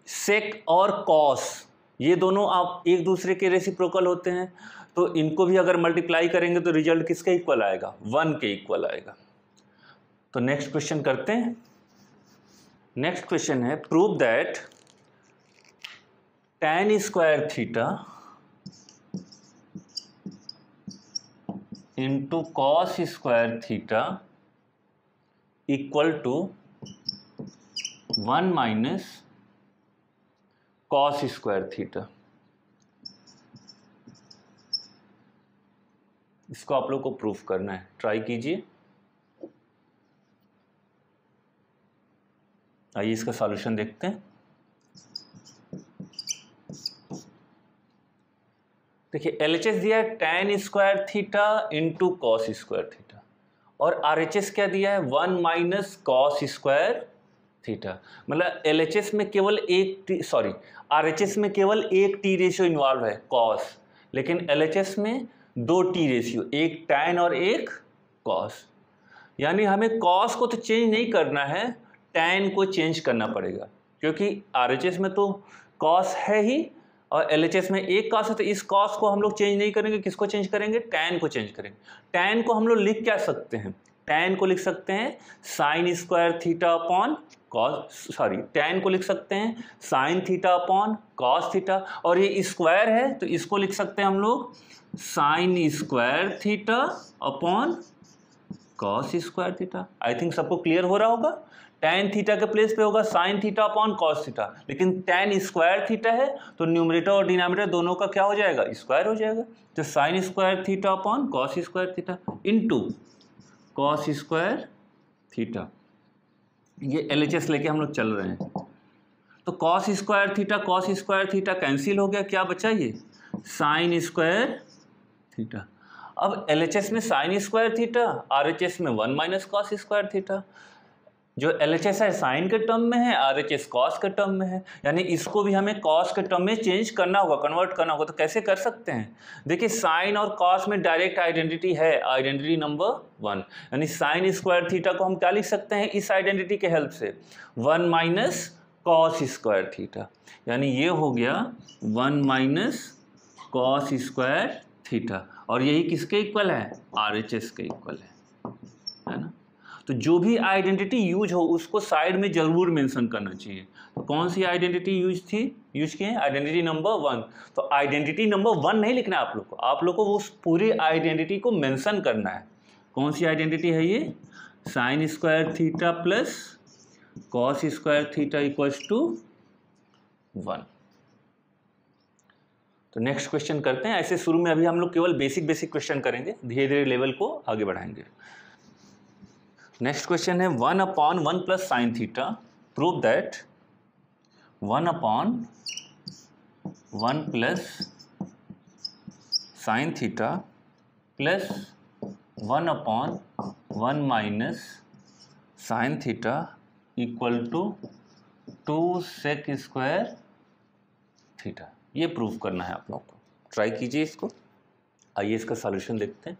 सेक और कॉस, ये दोनों आप एक दूसरे के रेसिप्रोकल होते हैं, तो इनको भी अगर मल्टीप्लाई करेंगे तो रिजल्ट किसके इक्वल आएगा, 1 के इक्वल आएगा। तो नेक्स्ट क्वेश्चन करते हैं। नेक्स्ट क्वेश्चन है prove that tan square theta into cos square theta equal to 1 minus cos square theta. इसको आप लोग को प्रूफ करना है, ट्राई कीजिए। आइए इसका सॉल्यूशन देखते हैं। देखिए एलएचएस दिया है tan square theta into cos square theta, और आरएचएस क्या दिया है, 1 माइनस कॉस स्क्वायर थीटा। मतलब एलएचएस में केवल आरएचएस में केवल एक टी रेशियो इन्वॉल्व है, कॉस, लेकिन एलएचएस में 2 टी रेशियो, एक tan और एक कॉस। यानी हमें कॉस को तो चेंज नहीं करना है, tan को चेंज करना पड़ेगा, क्योंकि आरएचएस में तो कॉस है ही और एलएचएस में एक कॉस है, तो इस कॉस को हम लोग चेंज नहीं करेंगे, किसको चेंज करेंगे, tan को चेंज करेंगे। tan को हम लोग लिख क्या सकते हैं, tan को लिख सकते हैं sine square theta upon tan को लिख सकते हैं sine theta upon cos theta, और ये स्क्वायर है तो इसको लिख सकते हैं हम लोग sign square theta upon cos square theta. I think सबको क्लियर हो रहा होगा। tan थीटा के प्लेस पे होगा sine theta upon cos theta, लेकिन tan स्क्वायर थीटा है तो न्यूमरेटर और डिनोमिनेटर दोनों का क्या हो जाएगा, स्क्वायर हो जाएगा। तो sine square theta upon cos square theta into cos square theta. ये LHS लेके हम लोग चल रहे हैं, तो कॉस स्क्वायर थीटा कैंसिल हो गया, क्या बचा ये साइन स्क्वायर थीटा। अब LHS में साइन स्क्वायर थीटा, RHS में 1 माइनस कॉस स्क्वायर थीटा। जो LHS है साइन के टर्म में है, RHS कॉस के टर्म में है, यानी इसको भी हमें कॉस के टर्म में चेंज करना होगा, कन्वर्ट करना होगा। तो कैसे कर सकते हैं, देखिए साइन और कॉस में डायरेक्ट आइडेंटिटी है, आइडेंटिटी नंबर 1, यानी साइन स्क्वायर थीटा को हम क्या लिख सकते हैं इस आइडेंटिटी के हेल्प से 1 माइनस कॉस स्क्वायर थीटा, यानी ये हो गया 1 माइनस कॉस स्क्वायर थीटा, और यही किसके इक्वल है, RHS के इक्वल है ना। तो जो भी आइडेंटिटी यूज हो उसको साइड में जरूर मेंशन करना चाहिए। तो कौन सी आइडेंटिटी यूज किए, आइडेंटिटी नंबर 1। तो आइडेंटिटी नंबर 1 नहीं लिखना है आप लोग को वो उस पूरी आइडेंटिटी को मेंशन करना है। कौन सी आइडेंटिटी है ये, sine square theta plus cos square theta equals to 1। तो नेक्स्ट क्वेश्चन करते हैं। ऐसे शुरू में अभी हम लोग केवल बेसिक क्वेश्चन करेंगे, धीरे धीरे लेवल को आगे बढ़ाएंगे। नेक्स्ट क्वेश्चन है 1 upon 1 plus sine theta, prove that 1 upon 1 plus sine theta plus 1 upon 1 minus sine theta equal to 2 sec square theta. ये प्रूव करना है आप लोगों को, ट्राई कीजिए इसको। आइए इसका सॉल्यूशन देखते हैं।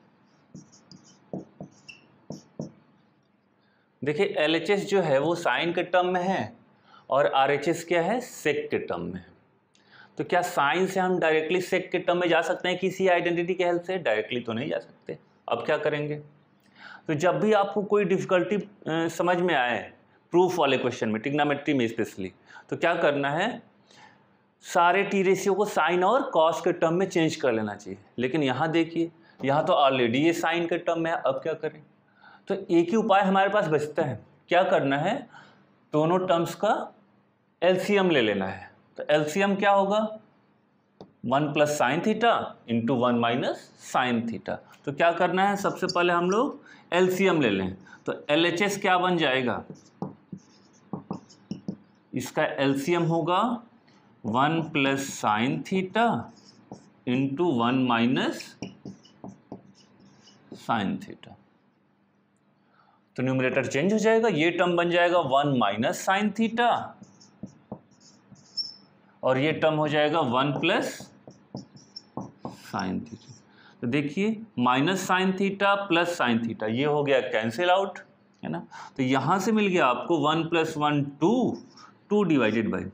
देखिए LHS जो है वो साइन के टर्म में है और RHS क्या है, सेक के टर्म में है। तो क्या साइन से हम डायरेक्टली सेक के टर्म में जा सकते हैं किसी आइडेंटिटी के हेल्प से, डायरेक्टली तो नहीं जा सकते। अब क्या करेंगे, तो जब भी आपको कोई डिफिकल्टी समझ में आए प्रूफ वाले क्वेश्चन में, ट्रिग्नोमेट्री में स्पेशली, तो क्या करना है, सारे टी रेशियो को साइन और कॉस के टर्म में चेंज कर लेना चाहिए। लेकिन यहाँ देखिए, यहाँ तो ऑलरेडी ये साइन के टर्म में है, अब क्या करें। तो एक ही उपाय हमारे पास बचता है, क्या करना है, दोनों टर्म्स का LCM ले लेना है। तो LCM क्या होगा, 1 plus sine theta into 1 minus sine theta. तो क्या करना है, सबसे पहले हम लोग LCM ले लें। तो LHS क्या बन जाएगा, इसका LCM होगा 1 plus sine theta into 1 minus sine theta. तो न्यूमरेटर चेंज हो जाएगा, ये टर्म बन जाएगा 1 माइनस साइन थीटा और ये टर्म हो जाएगा 1 प्लस साइन थीटा। तो देखिए minus sine theta plus sine theta, ये हो गया कैंसिल आउट, है ना। तो यहां से मिल गया आपको 1 प्लस 1 2 डिवाइडेड बाई,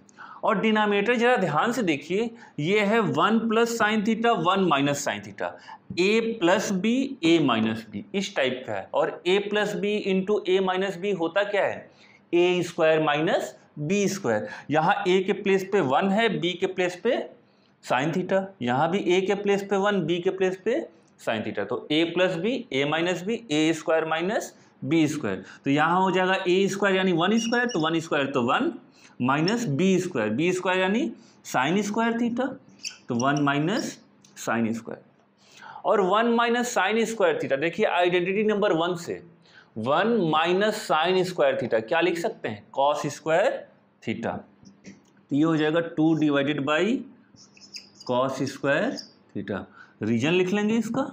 और डिनोमिनेटर जरा ध्यान से देखिए, ये है 1 plus sine theta 1 minus sine theta, a plus B a minus B, इस टाइप का है। और a plus B into a minus B होता क्या है, a square minus B square. यहाँ a के प्लेस पे 1 है, b के प्लेस पे साइन थीटा, यहाँ भी a के प्लेस पे 1, b के प्लेस पे साइन थीटा। तो a plus B a minus B, a square minus B square. तो यहाँ हो जाएगा a स्क्वायर यानी 1 स्क्वायर, तो 1 स्क्वायर तो 1 माइनस बी स्क्वायर यानी साइन स्क्वायर थीटा, तो 1 माइनस साइन स्क्वायर, और 1 माइनस साइन स्क्वायर थीटा। देखिए आइडेंटिटी नंबर 1 से 1 माइनस साइन स्क्वायर थीटा क्या लिख सकते हैं, कॉस स्क्वायर थीटा। तो ये हो जाएगा 2 divided by cos square theta. Reason लिख लेंगे इसका,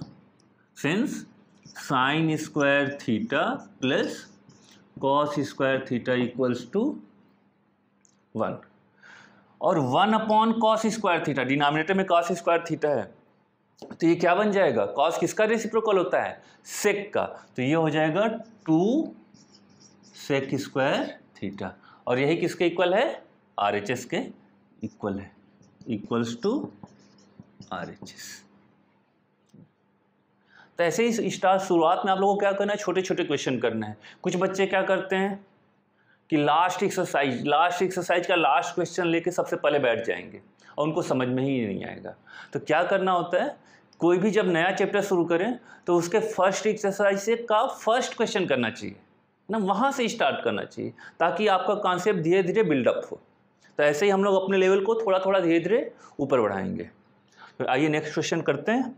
since sine square theta plus cos square theta equals to 1, और 1 upon cos square theta, denominator में कॉस स्क्वायर थीटा है, तो ये क्या बन जाएगा, कॉस किसका रेसिप्रोकल होता है, सेक का। तो ये हो जाएगा 2 सेक स्क्वायर थीटा, और यही किसके इक्वल है, RHS के इक्वल है, इक्वल्स टू RHS। तो ऐसे ही स्टार्ट शुरुआत में आप लोगों को क्या करना है, छोटे छोटे क्वेश्चन करना है। कुछ बच्चे क्या करते हैं, कि लास्ट एक्सरसाइज का लास्ट क्वेश्चन लेके सबसे पहले बैठ जाएंगे और उनको समझ में ही नहीं आएगा। तो क्या करना होता है, कोई भी जब नया चैप्टर शुरू करें तो उसके फर्स्ट एक्सरसाइज से का फर्स्ट क्वेश्चन करना चाहिए ना, वहाँ से स्टार्ट करना चाहिए ताकि आपका कॉन्सेप्ट धीरे धीरे बिल्डअप हो। तो ऐसे ही हम लोग अपने लेवल को थोड़ा थोड़ा धीरे धीरे ऊपर बढ़ाएंगे। तो आइए नेक्स्ट क्वेश्चन करते हैं।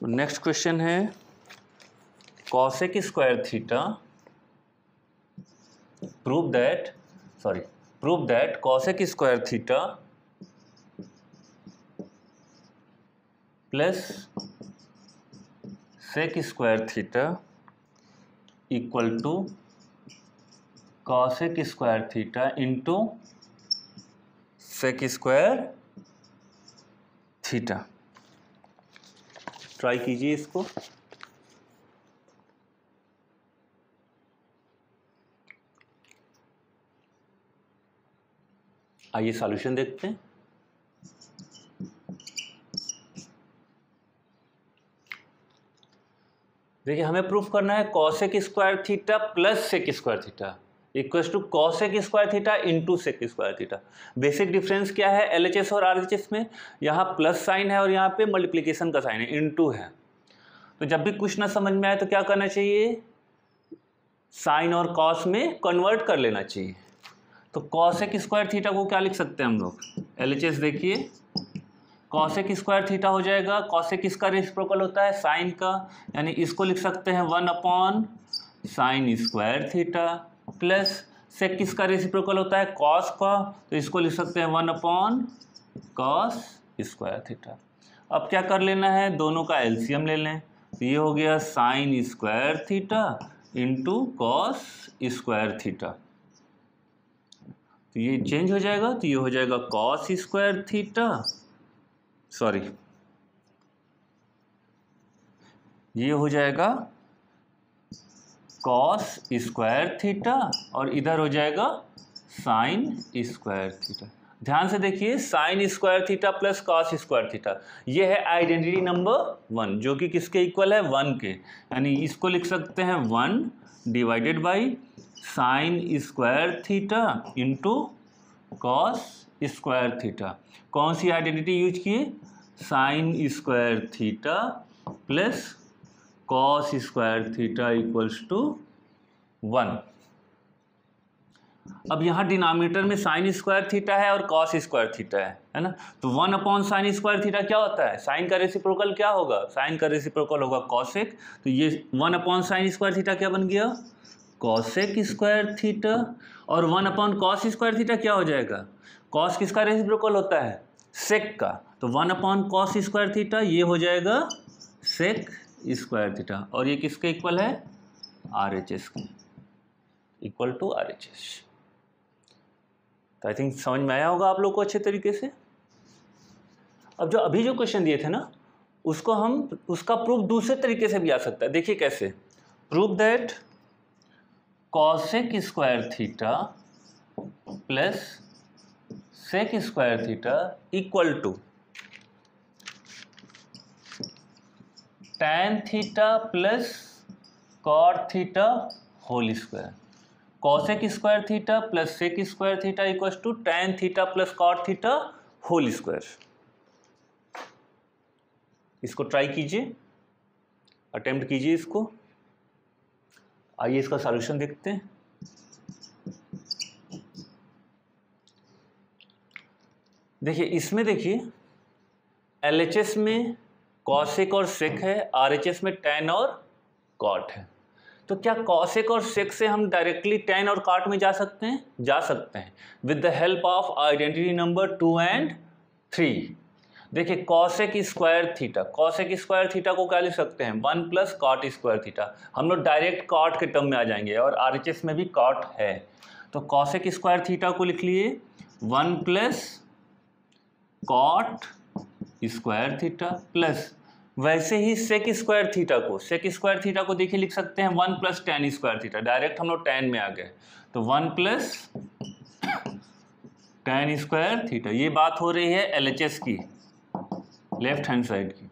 तो नेक्स्ट क्वेश्चन है cosec square theta prove that cosec square theta plus sec square theta equal to cosec square theta into sec square theta. Try कीजिए इसको। आइए सॉल्यूशन देखते हैं। देखिए हमें प्रूफ करना है cosec square theta plus sec square theta equals to cosec square theta into sec square theta. Basic difference क्या है LHS और RHS में, यहाँ प्लस साइन है और यहाँ पे मल्टीप्लिकेशन का साइन है, इंटू है। तो जब भी कुछ ना समझ में आए तो क्या करना चाहिए, साइन और कॉस में कन्वर्ट कर लेना चाहिए। तो cosec स्क्वायर थीटा को क्या लिख सकते हैं हम लोग, LHS देखिए, cosec स्क्वायर थीटा हो जाएगा, cosec किसका रेसिप्रोकल होता है, साइन का, यानी इसको लिख सकते हैं 1/sin square theta, plus sec किसका रेसिप्रोकल होता है, cos का, तो इसको लिख सकते हैं 1/cos स्क्वायर थीटा। अब क्या कर लेना है, दोनों का एलसीएम ले लें। तो ये हो गया sin square theta into cos square theta. तो ये चेंज हो जाएगा, तो ये हो जाएगा cos स्क्वायर थीटा, सॉरी ये हो जाएगा cos स्क्वायर थीटा और इधर हो जाएगा sin स्क्वायर थीटा। ध्यान से देखिए, sin square theta plus cos square theta, ये है आइडेंटिटी नंबर 1 जो कि किसके इक्वल है, 1 के, यानी इसको लिख सकते हैं 1 divided by sin square theta into cos square theta. कौन सी आइडेंटिटी यूज किए, sin square theta plus cos square theta equals to 1। अब यहाँ डिनोमिनेटर में sin स्क्वायर थीटा है और cos स्क्वायर थीटा है ना। तो 1/sin स्क्वायर थीटा क्या होता है, साइन का रेसिप्रोकल क्या होगा, साइन का रेसिप्रोकल होगा cosec। तो ये 1/sin स्क्वायर थीटा क्या बन गया, cosec स्क्वायर थीटा, और 1/cos स्क्वायर थीटा क्या हो जाएगा, cos किसका रेसिप्रोकल होता है, sec का, तो 1/cos स्क्वायर थीटा ये हो जाएगा sec स्क्वायर थीटा, और ये किसके इक्वल है, RHS के इक्वल टू RHS। तो आई थिंक समझ में आया होगा आप लोग को अच्छे तरीके से। अब जो अभी जो क्वेश्चन दिए थे ना, उसको हम उसका प्रूफ दूसरे तरीके से भी आ सकता है। देखिए कैसे, prove that cosec square theta plus sec square theta equal to tan theta plus cot theta whole square. cosec square theta plus sec square theta equals to tan theta plus cot theta whole square. इसको try कीजिए, attempt कीजिए इसको। आइए इसका solution देखते हैं। देखिए इसमें देखिए LHS में cosec और sec है, RHS में tan और cot है। तो क्या cosec और sec से हम डायरेक्टली tan और cot में जा सकते हैं, जा सकते हैं, with the help of identity number 2 and 3। देखिए cosec स्क्वायर थीटा को क्या लिख सकते हैं, 1 cot स्क्वायर थीटा। हम लोग डायरेक्ट cot के टर्म में आ जाएंगे और RHS में भी cot है। तो cosec स्क्वायर थीटा को लिख लिए 1 cot स्क्वायर थीटा प्लस, वैसे ही sec स्क्वायर थीटा को देखिए लिख सकते हैं 1 tan स्क्वायर थीटा। डायरेक्ट हम लोग tan में आ गए, तो 1 tan स्क्वायर थीटा। ये बात हो रही है LHS की, लेफ्ट हैंड साइड की।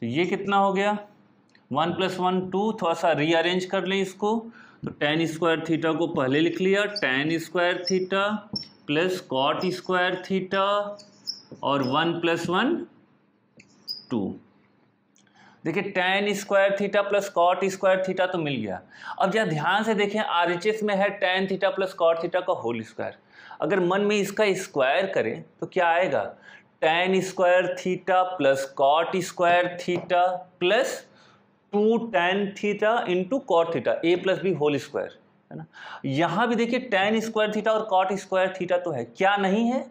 तो ये कितना हो गया, 1 + 1 2, थोड़ा सा रीअरेंज कर लें इसको, तो tan स्क्वायर थीटा को पहले लिख लिया, tan square theta plus cot square theta और 1 + 1 2। देखिए tan square theta plus cot square theta तो मिल गया। अब जरा ध्यान से देखें, RHS में है tan theta plus cot theta का होल स्क्वायर। अगर मन में इसका स्क्वायर करें तो क्या आएगा, tan square theta plus cot square theta plus 2 tan theta into cot theta, a + b whole square, है ना। यहाँ भी देखिए tan स्क्वायर थीटा और cot स्क्वायर थीटा तो है, क्या नहीं है,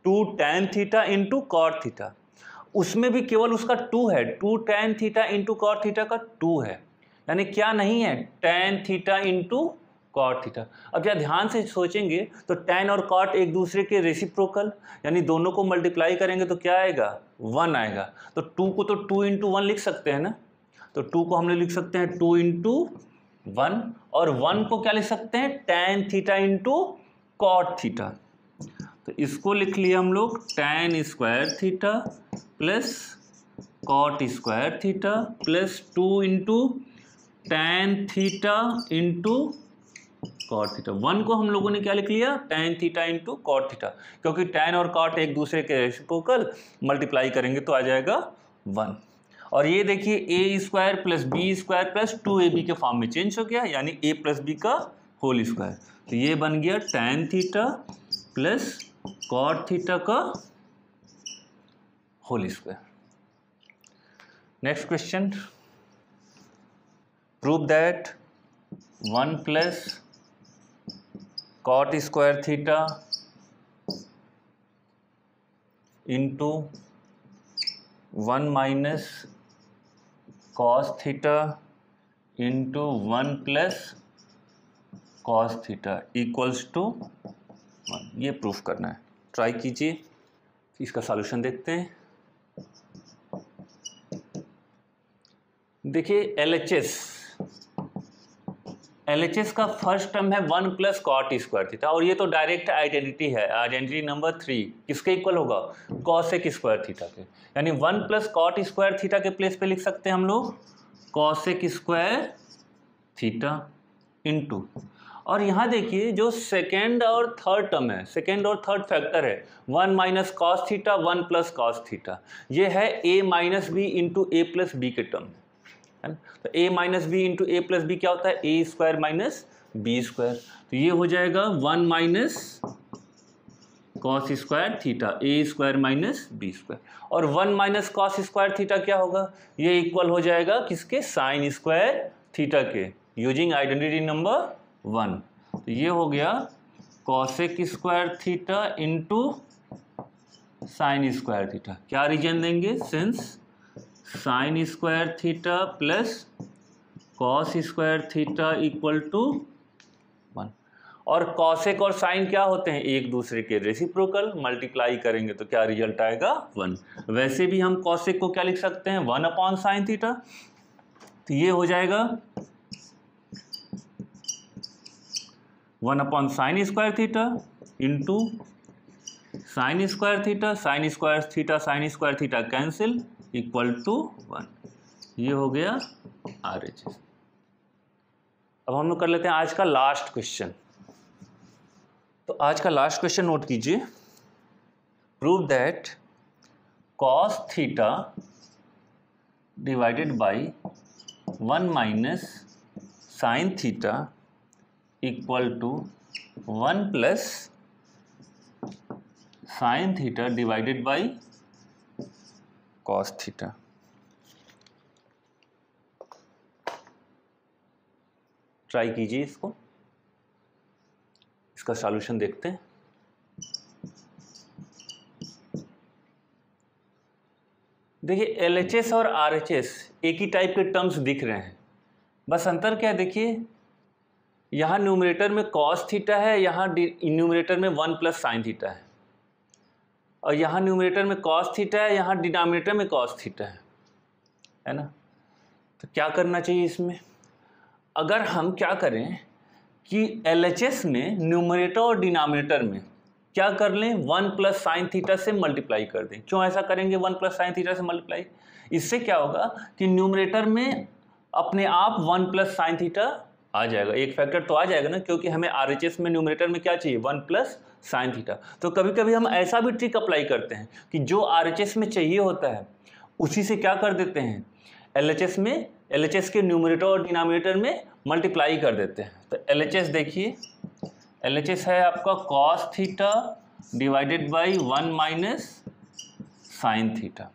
2 tan theta into cot theta. उसमें भी केवल उसका 2 है, 2 tan theta into cot theta का 2 है, यानी क्या नहीं है, tan theta into cot theta. अब जब ध्यान से सोचेंगे तो tan और cot एक दूसरे के रेसिप्रोकल, यानी दोनों को मल्टीप्लाई करेंगे तो क्या आएगा, 1 आएगा। तो 2 को तो 2 × 1 लिख सकते हैं ना, तो 2 को हम लोग लिख सकते हैं 2 × 1, और 1 को क्या लिख सकते हैं, tan theta into cot theta. तो इसको लिख लिया हम लोग tan square theta plus cot square theta plus 2 × tan theta into cot theta. 1 को हम लोगों ने क्या लिख लिया, tan theta into cot theta, क्योंकि tan और cot एक दूसरे के रेसिप्रोकल, मल्टीप्लाई करेंगे तो आ जाएगा 1। और ये देखिए a square plus b square plus 2ab के फॉर्म में चेंज हो गया, यानी a + b का होल स्क्वायर। तो ये बन गया tan theta plus cot theta का whole square. Next question, prove that 1 + cot square theta into 1 - cos theta into 1 + cos theta equals to 1। ये प्रूफ करना है, ट्राई कीजिए। इसका सॉल्यूशन देखते हैं। देखिए LHS का फर्स्ट टर्म है 1 + cot स्क्वायर थीटा, और ये तो डायरेक्ट आइडेंटिटी है, आइडेंटिटी नंबर 3 किसके इक्वल होगा, cosec स्क्वायर थीटा के, यानी 1 + cot स्क्वायर थीटा के प्लेस पे लिख सकते हैं हम लोग cosec स्क्वायर थीटा इंटू, और यहाँ देखिए जो सेकेंड और थर्ड टर्म है, सेकेंड और थर्ड फैक्टर है, 1 - cos थीटा 1 + cos थीटा, ये है a - b into a + b के टर्म, है ना। तो a - b into a + b क्या होता है, a square minus b square. तो ये हो जाएगा 1 - cos square theta a square minus b square, और 1 - cos स्क्वायर थीटा क्या होगा, ये इक्वल हो जाएगा किसके, sin स्क्वायर थीटा के, यूजिंग आइडेंटिटी नंबर 1। तो ये हो गया cosec square theta into sin square theta. क्या रीजन देंगे, since sin square theta plus cos square theta equal to 1, और cosec और sin क्या होते हैं, एक दूसरे के रेसिप्रोकल, मल्टीप्लाई करेंगे तो क्या रिजल्ट आएगा, 1। वैसे भी हम cosec को क्या लिख सकते हैं, 1/sin थीटा। तो ये हो जाएगा 1/sin square theta into sin square theta, sin square theta cancel equal to 1। ये हो गया RHS। अब हम लोग कर लेते हैं आज का लास्ट क्वेश्चन। तो आज का लास्ट क्वेश्चन नोट कीजिए, prove that cos theta divided by 1 - sin theta equal to 1 + sin theta divided by cos theta. Try कीजिए इसको, इसका सॉल्यूशन देखते हैं। देखिए LHS और RHS एक ही टाइप के टर्म्स दिख रहे हैं, बस अंतर क्या है, देखिए यहाँ न्यूमरेटर में cos थीटा है, यहाँ न्यूमरेटर में 1 + sin थीटा है, और यहाँ न्यूमरेटर में cos थीटा है, यहाँ डिनोमिनेटर में cos थीटा है ना। तो क्या करना चाहिए इसमें, अगर हम क्या करें कि LHS में न्यूमरेटर और डिनोमिनेटर में क्या कर लें, 1 + sin थीटा से मल्टीप्लाई कर दें। क्यों ऐसा करेंगे 1 + sin थीटा से मल्टीप्लाई, इससे क्या होगा कि न्यूमरेटर में अपने आप 1 प्लस साइन थीटा आ जाएगा, एक फैक्टर तो आ जाएगा ना, क्योंकि हमें RHS में न्यूमरेटर में क्या चाहिए 1 प्लस साइन थीटा। तो कभी कभी हम ऐसा भी ट्रिक अप्लाई करते हैं कि जो RHS में चाहिए होता है उसी से क्या कर देते हैं, LHS के न्यूमरेटर और डिनोमिनेटर में मल्टीप्लाई कर देते हैं। तो LHS देखिए, LHS है आपका cos theta divided by 1 minus sine theta.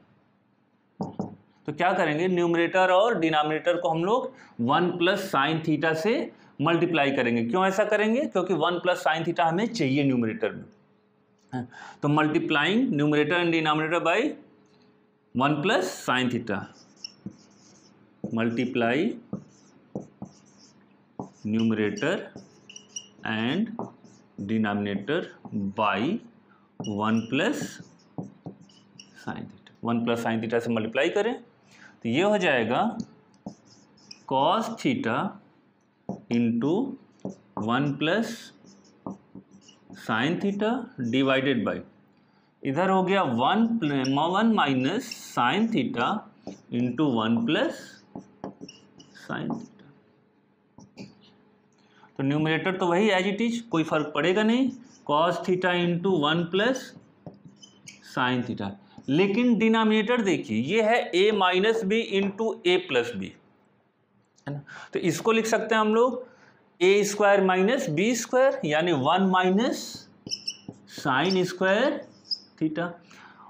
तो क्या करेंगे, न्यूमरेटर और डिनोमिनेटर को हम लोग 1 प्लस साइन थीटा से मल्टीप्लाई करेंगे। क्यों ऐसा करेंगे, क्योंकि 1 प्लस साइन थीटा हमें चाहिए न्यूमरेटर में। तो multiplying numerator and denominator by 1 plus sine theta, multiply numerator and denominator by 1 plus sine theta. 1 plus sine theta से मल्टीप्लाई करें तो ये हो जाएगा cos theta into 1 plus sine theta divided by, इधर हो गया 1 minus sine theta into 1 plus sine theta. तो न्यूमरेटर तो वही एज इट इज, कोई फर्क पड़ेगा नहीं, cos theta into 1 plus sine theta. लेकिन डिनोमिनेटर देखिए ये है a minus B into A plus B, है ना। तो इसको लिख सकते हैं हम लोग a square minus B square, यानी 1 माइनस साइन स्क्वायर थीटा।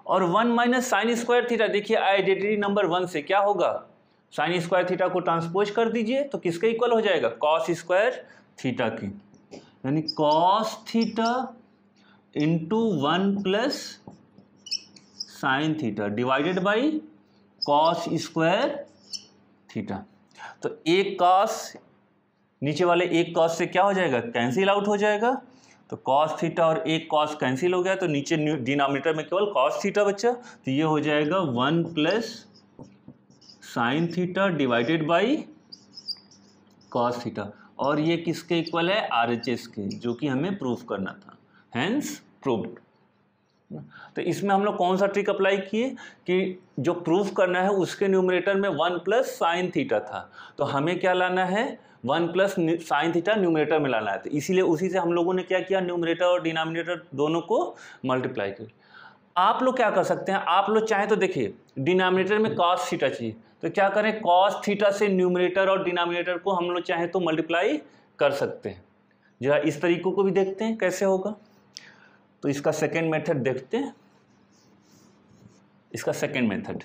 और 1 माइनस साइन स्क्वायर थीटा देखिए आइडेंटिटी नंबर 1 से क्या होगा, साइन स्क्वायर थीटा को ट्रांसपोज कर दीजिए तो किसके इक्वल हो जाएगा, कॉस स्क्वायर थीटा की, यानी cos theta into 1 plus sine theta divided by cos square theta. तो एक कॉस, नीचे वाले एक कॉस से क्या हो जाएगा, कैंसिल आउट हो जाएगा। तो कॉस थीटा और एक कॉस कैंसिल हो गया, तो नीचे डिनोमिनेटर में केवल कॉस थीटा बचा। तो ये हो जाएगा 1 plus sine theta divided by cos theta. और ये किसके इक्वल है, RHS के, जो कि हमें प्रूफ करना था, हैंस प्रूव्ड। तो इसमें हम लोग कौन सा ट्रिक अप्लाई किए कि जो प्रूफ करना है उसके न्यूमरेटर में 1 प्लस साइन थीटा था, तो हमें क्या लाना है, 1 प्लस साइन थीटा न्यूमरेटर में लाना है। तो इसीलिए उसी से हम लोगों ने क्या किया, न्यूमरेटर और डिनोमिनेटर दोनों को मल्टीप्लाई किया। आप लोग क्या कर सकते हैं, आप लोग चाहे तो देखिए डिनोमिनेटर में कॉस थीटा चाहिए तो क्या करें, कॉस थीटा से न्यूमरेटर और डिनोमिनेटर को हम लोग चाहे तो मल्टीप्लाई कर सकते हैं। जरा इस तरीकों को भी देखते हैं कैसे होगा। तो इसका सेकेंड मेथड देखते हैं, इसका सेकेंड मेथड,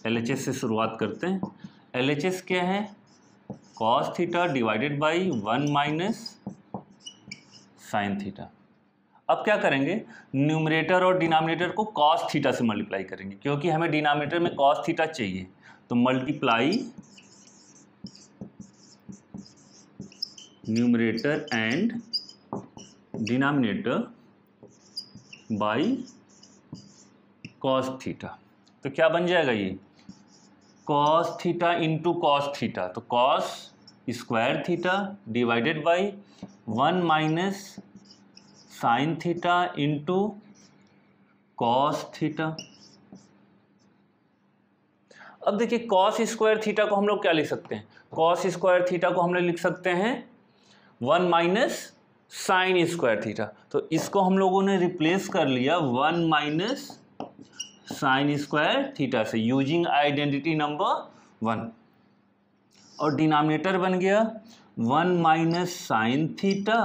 LHS से शुरुआत करते हैं। LHS क्या है, cos theta divided by 1 minus sine theta. अब क्या करेंगे, न्यूमरेटर और डिनोमिनेटर को कॉस थीटा से मल्टीप्लाई करेंगे, क्योंकि हमें डिनोमिनेटर में कॉस थीटा चाहिए। तो multiply numerator and denominator by cos theta. तो क्या बन जाएगा ये, cos theta into cos theta, तो cos square theta divided by 1 minus sine theta into cos theta. अब देखिए कॉस स्क्वायर थीटा को हम लोग क्या लिख सकते हैं, कॉस स्क्वायर थीटा को हम लोग लिख सकते हैं 1 माइनस साइन स्क्वायर थीटा। तो इसको हम लोगों ने रिप्लेस कर लिया 1 माइनस साइन स्क्वायर थीटा से यूजिंग आइडेंटिटी नंबर 1, और डिनोमिनेटर बन गया 1 minus sine theta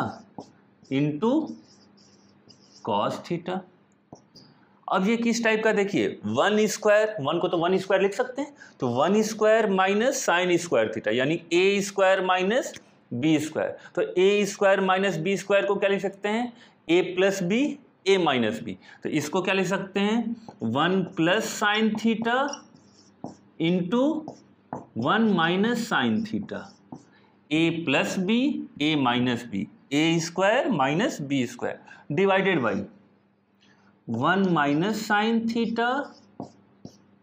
into cos theta. अब ये किस टाइप का देखिए, 1 स्क्वायर, 1 को तो 1 स्क्वायर लिख सकते हैं, तो 1 square minus sine square theta, यानी a square minus B square. तो a square minus B square को क्या लिख सकते हैं, a plus B a minus B. तो इसको क्या लिख सकते हैं, 1 plus sine theta into 1 minus sine theta, a plus B a minus B, a square minus B square divided by 1 minus sine theta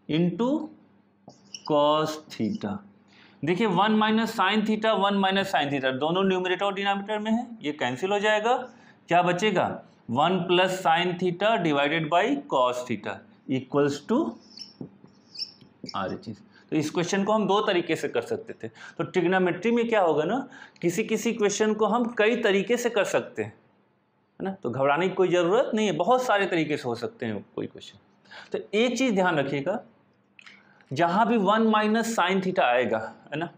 into cos theta. देखिए 1 minus sine theta 1 minus sine theta दोनों numerator और denominator में है, ये cancel हो जाएगा, क्या बचेगा 1 plus sine theta divided by cos theta equals to RHS। तो इस क्वेश्चन को हम दो तरीके से कर सकते थे। तो ट्रिग्नोमेट्री में क्या होगा ना, किसी किसी क्वेश्चन को हम कई तरीके से कर सकते हैं, है ना। तो घबराने की कोई ज़रूरत नहीं है, बहुत सारे तरीके से हो सकते हैं कोई क्वेश्चन। तो एक चीज़ ध्यान रखिएगा, जहाँ भी 1 माइनस साइन थीटा आएगा, है ना,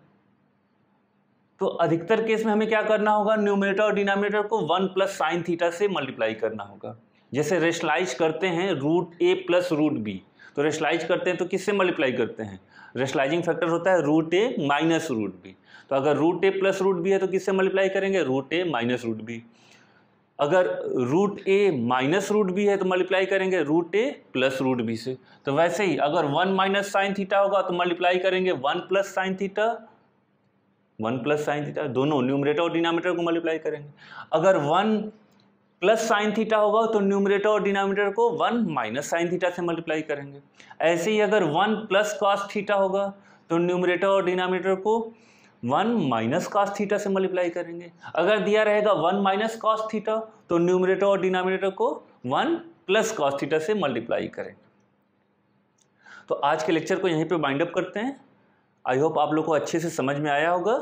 तो अधिकतर केस में हमें क्या करना होगा, न्यूमरेटर और डिनोमिनेटर को 1 प्लस साइन थीटा से मल्टीप्लाई करना होगा। जैसे रेशनलाइज करते हैं रूट ए प्लस रूट बी, तो रेशनलाइज करते हैं तो किससे मल्टीप्लाई करते हैं, रेशनलाइजिंग फैक्टर होता है रूट ए माइनस रूट बी। तो अगर रूट ए प्लस रूट बी है तो किससे मल्टीप्लाई करेंगे, रूट ए माइनस रूट बी। अगर रूट ए माइनस रूट बी है तो मल्टीप्लाई करेंगे रूट ए प्लस रूट बी से। तो वैसे ही अगर 1 माइनस साइन थीटा होगा तो मल्टीप्लाई करेंगे 1 plus sine theta, 1 plus sine theta, दोनों न्यूमरेटर और डिनोमिनेटर को मल्टीप्लाई करेंगे। अगर 1 प्लस साइन थीटा होगा तो न्यूमरेटर और डिनोमिनेटर को 1 माइनस साइन थीटा से मल्टीप्लाई करेंगे। ऐसे ही अगर 1 प्लस कॉस थीटा होगा तो न्यूमरेटर और डिनोमिनेटर को 1 माइनस कॉस थीटा से मल्टीप्लाई करेंगे। अगर दिया रहेगा 1 माइनस कॉस थीटा तो न्यूमरेटर और डिनोमिनेटर को 1 प्लस कॉस थीटा से मल्टीप्लाई करेंगे। तो आज के लेक्चर को यहीं पे बाइंड अप करते हैं। आई होप आप लोग को अच्छे से समझ में आया होगा।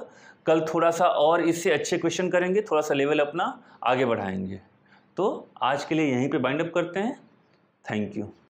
कल थोड़ा सा और इससे अच्छे क्वेश्चन करेंगे, थोड़ा सा लेवल अपना आगे बढ़ाएंगे। तो आज के लिए यहीं पे बाइंड अप करते हैं। Thank you.